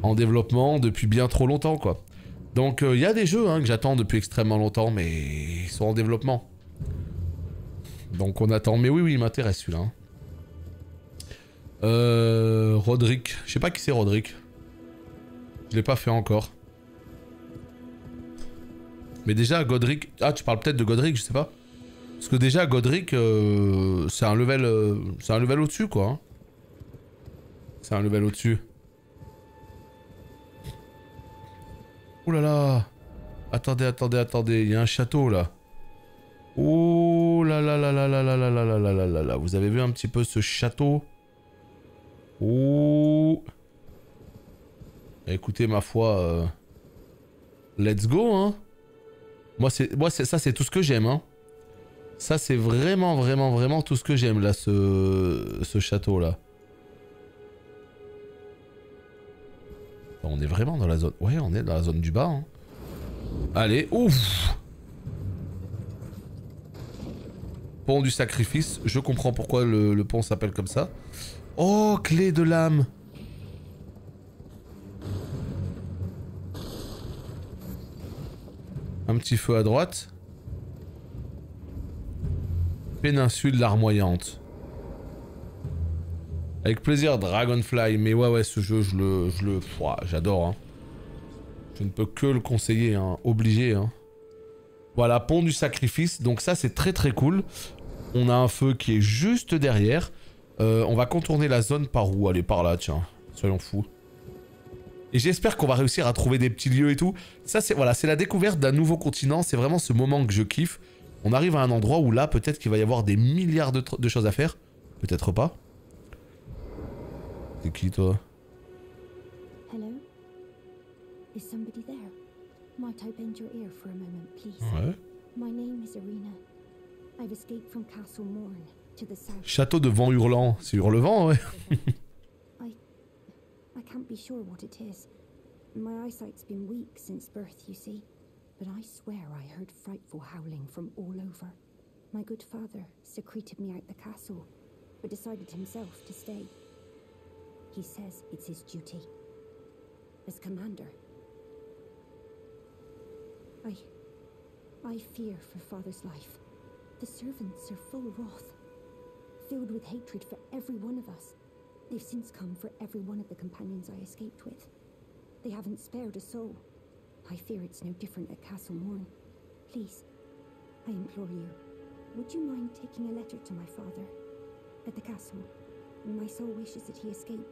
en développement depuis bien trop longtemps, quoi. Donc il y a des jeux hein, que j'attends depuis extrêmement longtemps, mais ils sont en développement. Donc on attend. Mais oui, oui, il m'intéresse celui-là. Hein. Roderick. Je sais pas qui c'est Roderick. Je l'ai pas fait encore. Mais déjà, Godric... Ah, tu parles peut-être de Godric, je sais pas. Parce que déjà, Godric, c'est un level au-dessus, quoi. Hein. C'est un level au-dessus. Ouh là là. Attendez, attendez, attendez. Il y a un château, là. Oh là là là là là là là là là là là là. Vous avez vu un petit peu ce château? Oh. Écoutez, ma foi... let's go, hein. Moi, ça, c'est tout ce que j'aime, hein. Ça, c'est vraiment, vraiment, vraiment tout ce que j'aime, là, ce château-là. On est vraiment dans la zone... Ouais, on est dans la zone du bas, hein. Allez, ouf. Pont du sacrifice. Je comprends pourquoi le pont s'appelle comme ça. Oh, clé de l'âme. Un petit feu à droite. Péninsule larmoyante. Avec plaisir, Dragonfly. Mais ouais, ce jeu, j'adore. Hein. Je ne peux que le conseiller, hein. Obligé. Hein. Voilà, pont du sacrifice. Donc ça, c'est très très cool. On a un feu qui est juste derrière. On va contourner la zone par où? Allez, par là, tiens. Soyons fous. Et j'espère qu'on va réussir à trouver des petits lieux et tout. Ça, c'est voilà, c'est la découverte d'un nouveau continent. C'est vraiment ce moment que je kiffe. On arrive à un endroit où là, peut-être qu'il va y avoir des milliards de choses à faire. Peut-être pas. C'est qui, toi? Hello? Is somebody there? Might I bend your ear for a moment, please? Ouais. My name is Irina. I've escaped from Castle Morn to the south. Château de Vent Hurlant. C'est Hurlevent, ouais. I can't be sure what it is. My eyesight's been weak since birth, you see. But I swear I heard frightful howling from all over. My good father secreted me out the castle, but decided himself to stay. He says it's his duty. As commander. I fear for father's life. The servants are full of wrath, filled with hatred for every one of us. They've since come for every one of the companions I escaped with. They haven't spared a soul. I fear it's no different at Castle Morn. Please, I implore you, would you mind taking a letter to my father at the castle? My soul wishes that he escape,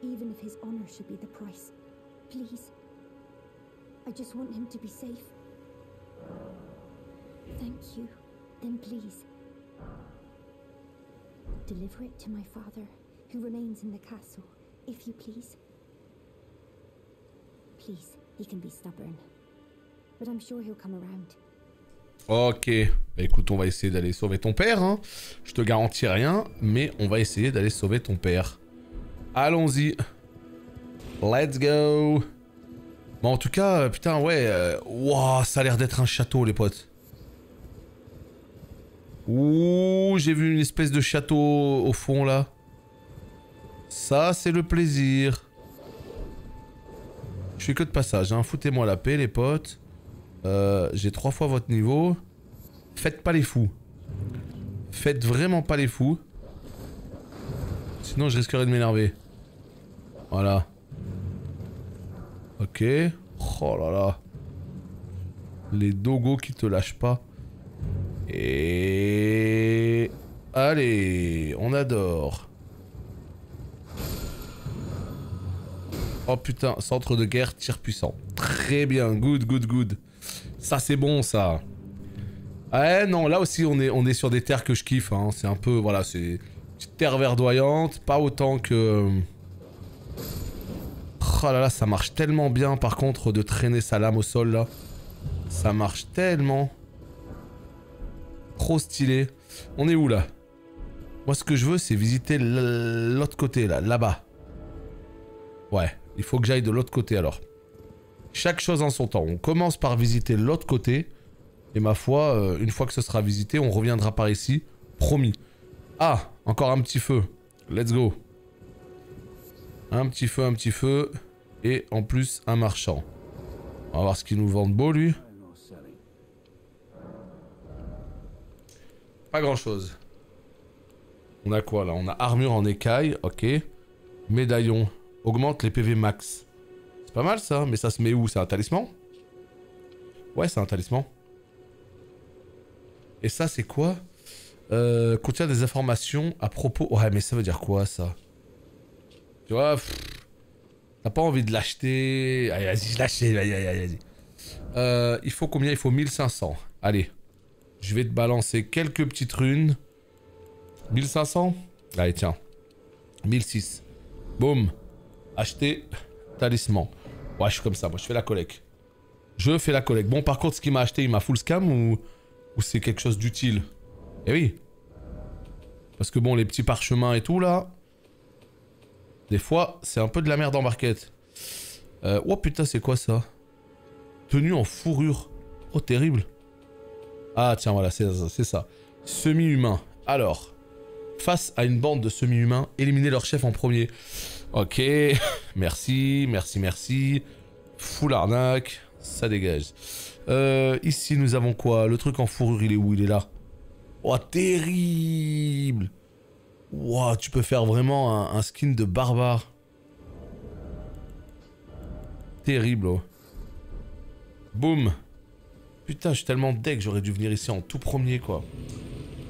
even if his honor should be the price. Please. I just want him to be safe. Thank you. Then please, deliver it to my father, who remains in the castle, if you please. Please, he can be stubborn, but I'm sure he'll come around. Ok, bah écoute, on va essayer d'aller sauver ton père, hein. Je te garantis rien, mais on va essayer d'aller sauver ton père. Allons-y. Let's go. Bon, en tout cas, putain, ouais, wow, ça a l'air d'être un château, les potes. Ouh, j'ai vu une espèce de château au fond, là. Ça, c'est le plaisir. Je fais que de passage, hein. Foutez-moi la paix, les potes. J'ai 3 fois votre niveau. Faites pas les fous. Faites vraiment pas les fous. Sinon, je risquerais de m'énerver. Voilà. Ok. Oh là là. Les dogos qui te lâchent pas. Et... Allez, on adore. Oh putain, centre de guerre, tir puissant. Très bien, good, good, good. Ça c'est bon ça. Ouais, non, là aussi on est sur des terres que je kiffe. Hein. C'est un peu, voilà, c'est une petite terre verdoyante. Pas autant que... Oh là là, ça marche tellement bien par contre de traîner sa lame au sol là. Ça marche tellement. Trop stylé. On est où là? Moi ce que je veux c'est visiter l'autre côté là, là-bas. Ouais, il faut que j'aille de l'autre côté alors. Chaque chose en son temps. On commence par visiter l'autre côté. Et ma foi, une fois que ce sera visité, on reviendra par ici. Promis. Ah, encore un petit feu. Let's go. Un petit feu. Et en plus, un marchand. On va voir ce qu'il nous vend de beau, lui. Pas grand chose. On a quoi là? On a armure en écaille, ok. Médaillon. Augmente les PV max. C'est pas mal ça, mais ça se met où? C'est un talisman? Ouais, c'est un talisman. Et ça, c'est quoi? Contient des informations à propos... Ouais, mais ça veut dire quoi ça? Tu vois, t'as pas envie de l'acheter. Allez, vas-y, je l'achète, vas-y. Il faut combien? Il faut 1500. Allez. Je vais te balancer quelques petites runes. 1500? Allez, tiens. 1006. Boum. Acheter. Talisman. Ouais, je suis comme ça. Moi, je fais la collecte. Bon, par contre, ce qu'il m'a acheté, il m'a full scam ou c'est quelque chose d'utile? Eh oui. Parce que bon, les petits parchemins et tout, là... Des fois, c'est un peu de la merde en market. Oh putain, c'est quoi ça? Tenue en fourrure. Oh, terrible. Ah tiens, voilà, c'est ça. Semi-humain. Alors, face à une bande de semi-humains, éliminez leur chef en premier. Ok, merci. Full arnaque, ça dégage. Ici, nous avons quoi? Le truc en fourrure, il est où? Il est là. Oh, terrible. Wow, tu peux faire vraiment un skin de barbare. Terrible, oh. Boum. Putain, je suis tellement deg, j'aurais dû venir ici en tout premier, quoi.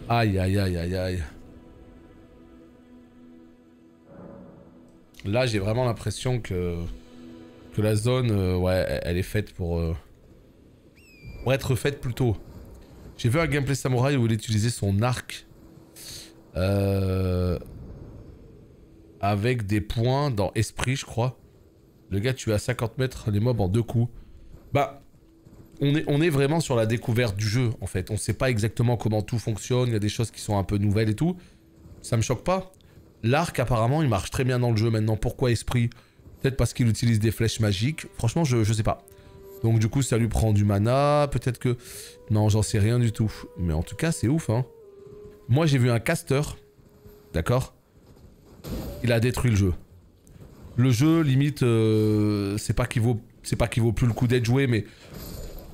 Aïe. Là, j'ai vraiment l'impression que la zone, ouais, elle est faite pour être faite plus tôt. J'ai vu un gameplay samouraï où il utilisait son arc avec des points dans Esprit, je crois. Le gars tuait à 50 mètres les mobs en 2 coups. Bah, on est vraiment sur la découverte du jeu, en fait. On sait pas exactement comment tout fonctionne, il y a des choses qui sont un peu nouvelles et tout. Ça me choque pas. L'arc, apparemment, il marche très bien dans le jeu maintenant. Pourquoi Esprit? Peut-être parce qu'il utilise des flèches magiques. Franchement, je sais pas. Donc du coup, ça lui prend du mana. Peut-être que... Non, j'en sais rien du tout. Mais en tout cas, c'est ouf, hein. Moi, j'ai vu un caster. D'accord? Il a détruit le jeu. Le jeu, limite, c'est pas qu'il vaut plus le coup d'être joué, mais...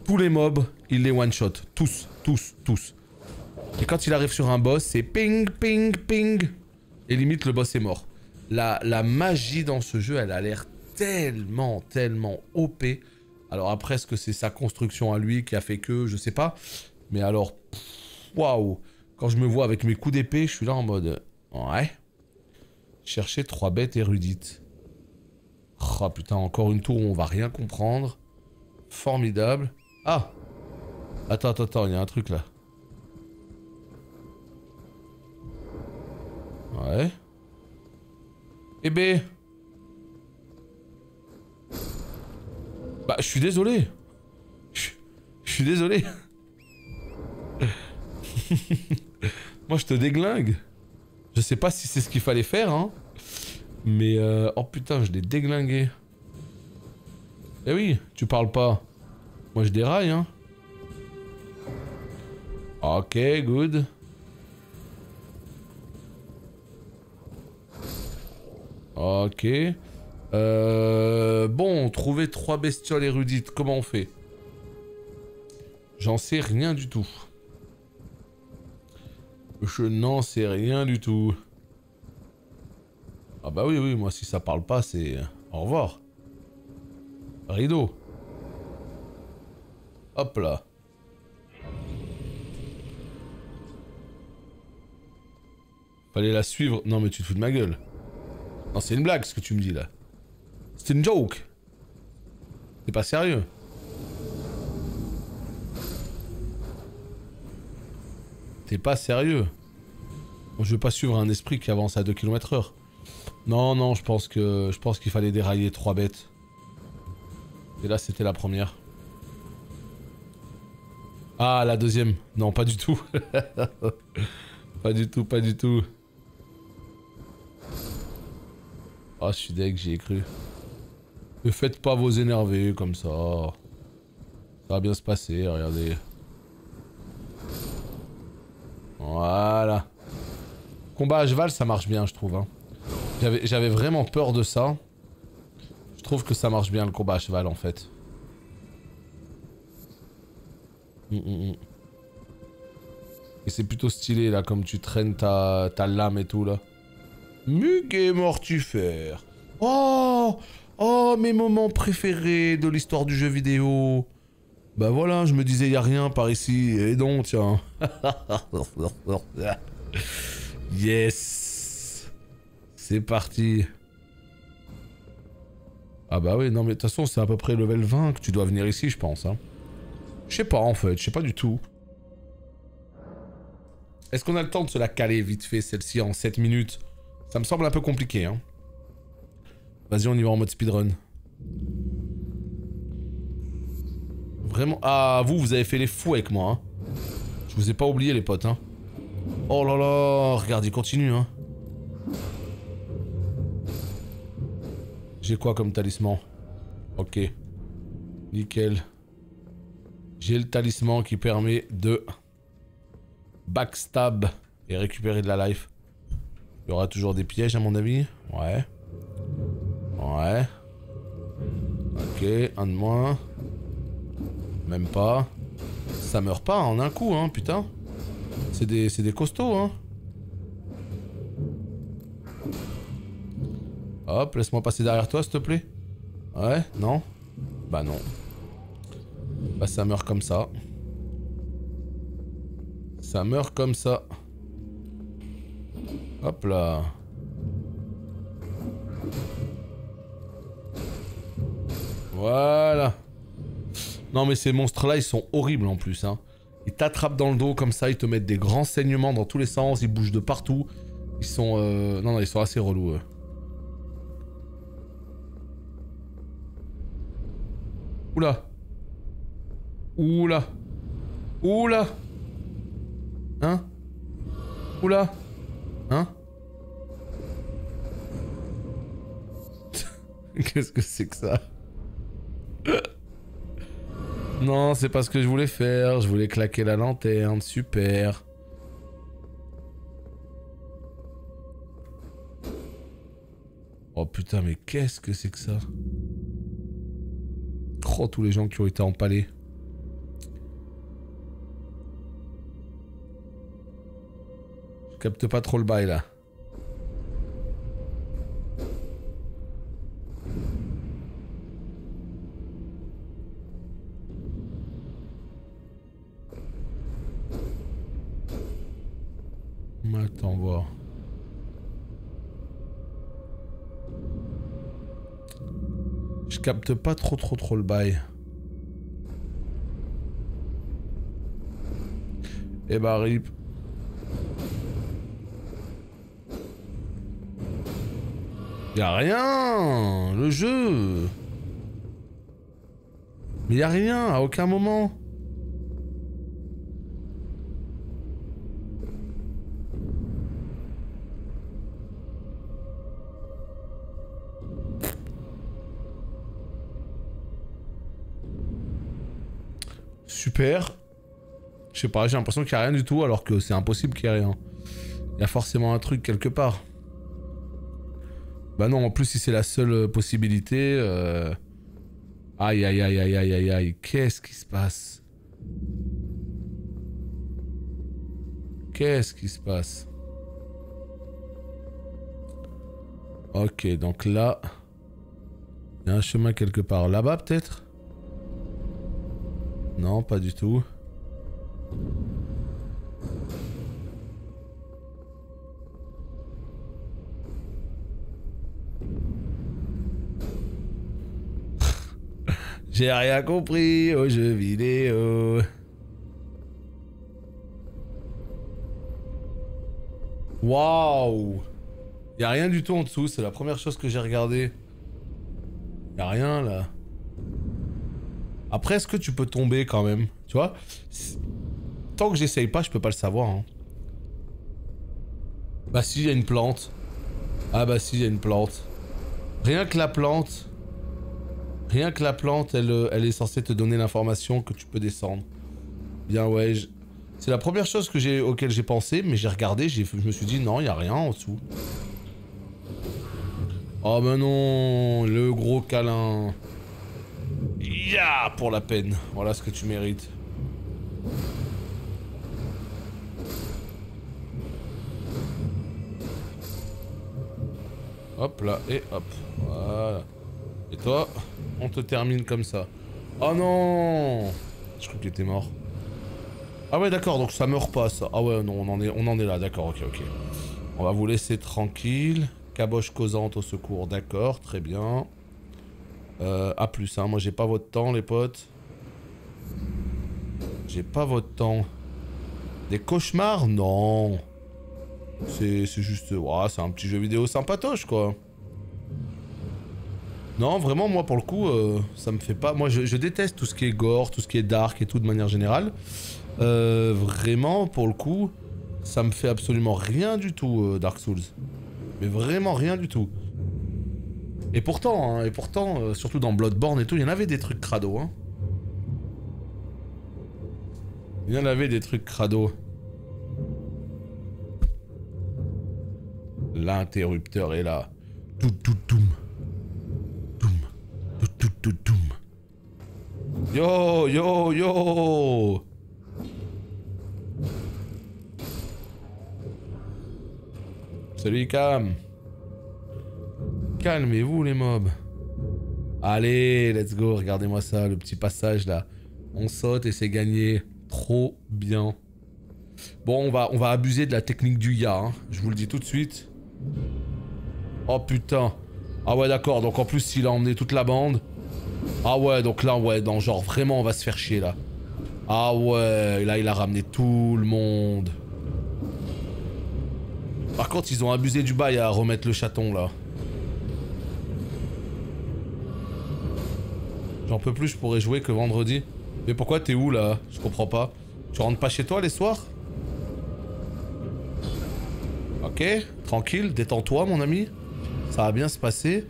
Tous les mobs, il les one-shot. Tous. Et quand il arrive sur un boss, c'est ping, ping, ping. Et limite, le boss est mort. La magie dans ce jeu, elle a l'air tellement OP. Alors après, est-ce que c'est sa construction à lui qui a fait que, je sais pas. Mais alors, waouh. Quand je me vois avec mes coups d'épée, je suis là en mode... Ouais. Chercher 3 bêtes érudites. Oh putain, encore une tour où on va rien comprendre. Formidable. Ah. Attends, il y a un truc là. Ouais. Eh ben... Bah, je suis désolé. Je suis désolé. Moi, je te déglingue. Je sais pas si c'est ce qu'il fallait faire, hein. Mais, oh putain, je l'ai déglingué. Eh oui, tu parles pas. Moi, je déraille, hein. Ok, good. Ok. Bon, trouver 3 bestioles érudites, comment on fait? J'en sais rien du tout. Je n'en sais rien du tout. Ah bah oui, moi si ça parle pas, c'est... Au revoir. Rideau. Hop là. Fallait la suivre. Non mais tu te fous de ma gueule. Non, c'est une blague ce que tu me dis là. C'est une joke. C'est pas sérieux. T'es pas sérieux. Bon, je vais pas suivre un esprit qui avance à 2 km/h. Non, je pense qu'il fallait dérailler 3 bêtes. Et là, c'était la première. Ah, la deuxième. Non, pas du tout. Pas du tout. Ah, je suis deg, j'y ai cru. Ne faites pas vos énervés comme ça. Ça va bien se passer, regardez. Voilà. Combat à cheval, ça marche bien, je trouve. Hein. J'avais vraiment peur de ça. Je trouve que ça marche bien, le combat à cheval, en fait. Et c'est plutôt stylé, là, comme tu traînes ta lame et tout, là. Muguet mortifère. Oh, mes moments préférés de l'histoire du jeu vidéo. Bah voilà, je me disais, y a rien par ici. Et donc, tiens. Yes. C'est parti. Ah bah oui, non mais de toute façon, c'est à peu près level 20 que tu dois venir ici, je pense. Hein. Je sais pas, en fait. Je sais pas du tout. Est-ce qu'on a le temps de se la caler vite fait, celle-ci, en 7 minutes? Ça me semble un peu compliqué, hein. Vas-y, on y va en mode speedrun. Vraiment... Ah, vous avez fait les fous avec moi, hein. Je vous ai pas oublié, les potes, hein. Oh là là, regarde, il continue, hein. J'ai quoi comme talisman? Ok. Nickel. J'ai le talisman qui permet de... backstab et récupérer de la life. Il y aura toujours des pièges à mon avis. Ouais. Ouais. Ok, un de moins. Même pas. Ça meurt pas en un coup, hein, putain. C'est des costauds, hein. Hop, laisse-moi passer derrière toi, s'il te plaît. Ouais, non. Bah non. Bah ça meurt comme ça. Ça meurt comme ça. Hop là. Voilà. Non mais ces monstres-là, ils sont horribles en plus. Hein. Ils t'attrapent dans le dos comme ça, ils te mettent des grands saignements dans tous les sens, ils bougent de partout. Ils sont... Non, ils sont assez relous. Oula. Oula. Oula. Hein? Oula. Hein? Qu'est-ce que c'est que ça? Non, c'est pas ce que je voulais faire. Je voulais claquer la lanterne. Super. Oh putain, mais qu'est-ce que c'est que ça? Oh, tous les gens qui ont été empalés. Je capte pas trop le bail là. Attends, voir. Je capte pas trop le bail. Et bah rip. Y'a rien, le jeu. Mais y'a rien, à aucun moment. Super. Je sais pas, j'ai l'impression qu'il n'y a rien du tout alors que c'est impossible qu'il y ait rien. Il y a forcément un truc quelque part. Bah non, en plus si c'est la seule possibilité... Aïe aïe aïe aïe aïe aïe aïe, qu'est-ce qui se passe? Qu'est-ce qui se passe? Ok, donc là... Il y a un chemin quelque part là-bas peut-être? Non, pas du tout. J'ai rien compris aux jeux vidéo. Waouh! Y'a rien du tout en dessous, c'est la première chose que j'ai regardé. Y'a rien là. Après, est-ce que tu peux tomber quand même? Tu vois? Tant que j'essaye pas, je peux pas le savoir. Hein. Bah si, il y a une plante. Ah bah si, il y a une plante. Rien que la plante... Rien que la plante, elle est censée te donner l'information que tu peux descendre. Bien ouais, c'est la première chose auquel j'ai pensé, mais j'ai regardé, je me suis dit non, il y a rien en dessous. Oh ben non, le gros câlin. Ya, pour la peine. Voilà ce que tu mérites. Hop là, et hop. Voilà. Et toi, on te termine comme ça. Oh non! Je crois qu'il était mort. Ah ouais d'accord, donc ça meurt pas ça. Ah ouais non, on en est là, d'accord, ok. On va vous laisser tranquille. Caboche causante au secours, d'accord, très bien. A plus, hein, moi j'ai pas votre temps les potes. J'ai pas votre temps. Des cauchemars? Non. C'est juste... Ouais, c'est un petit jeu vidéo sympatoche quoi. Non, vraiment, moi, pour le coup, ça me fait pas... Moi, je déteste tout ce qui est gore, tout ce qui est dark et tout, de manière générale. Vraiment, pour le coup, ça me fait absolument rien du tout, Dark Souls. Mais vraiment rien du tout. Et pourtant, surtout dans Bloodborne et tout, il y en avait des trucs crado, hein. Il y en avait des trucs crado. L'interrupteur est là. Doum. Yo. Salut Cam. Calmez-vous les mobs. Allez, let's go, regardez-moi ça, le petit passage là. On saute et c'est gagné. Trop bien. Bon, on va abuser de la technique du ya, hein. Je vous le dis tout de suite. Oh putain. Ah ouais d'accord, donc en plus il a emmené toute la bande. Ah ouais, donc là, ouais, non, genre vraiment on va se faire chier là. Ah ouais, là il a ramené tout le monde. Par contre ils ont abusé du bail à remettre le chaton là. J'en peux plus, je pourrais jouer que vendredi. Mais pourquoi t'es où là? Je comprends pas. Tu rentres pas chez toi les soirs? Ok, tranquille, détends-toi mon ami. Ça va bien se passer.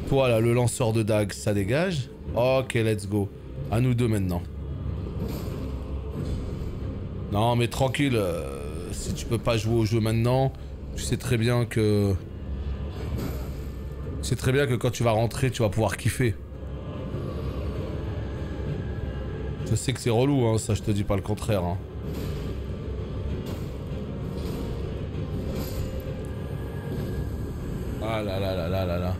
Toi, là, le lanceur de dague, ça dégage. Ok, let's go. À nous deux maintenant. Non, mais tranquille. Si tu peux pas jouer au jeu maintenant, tu sais très bien que... Tu sais très bien que quand tu vas rentrer, tu vas pouvoir kiffer. Je sais que c'est relou, hein, ça je te dis pas le contraire. Hein. Ah là là là là là là.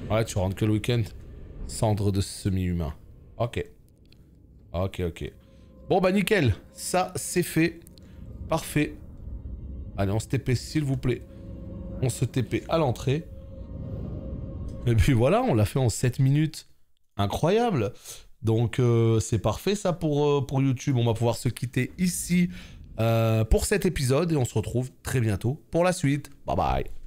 Ouais, tu rentres que le week-end. Cendre de semi-humain. Ok. Ok, ok. Bon bah nickel. Ça, c'est fait. Parfait. Allez, on se TP s'il vous plaît. On se TP à l'entrée. Et puis voilà, on l'a fait en 7 minutes. Incroyable. Donc c'est parfait ça pour YouTube. On va pouvoir se quitter ici pour cet épisode. Et on se retrouve très bientôt pour la suite. Bye bye.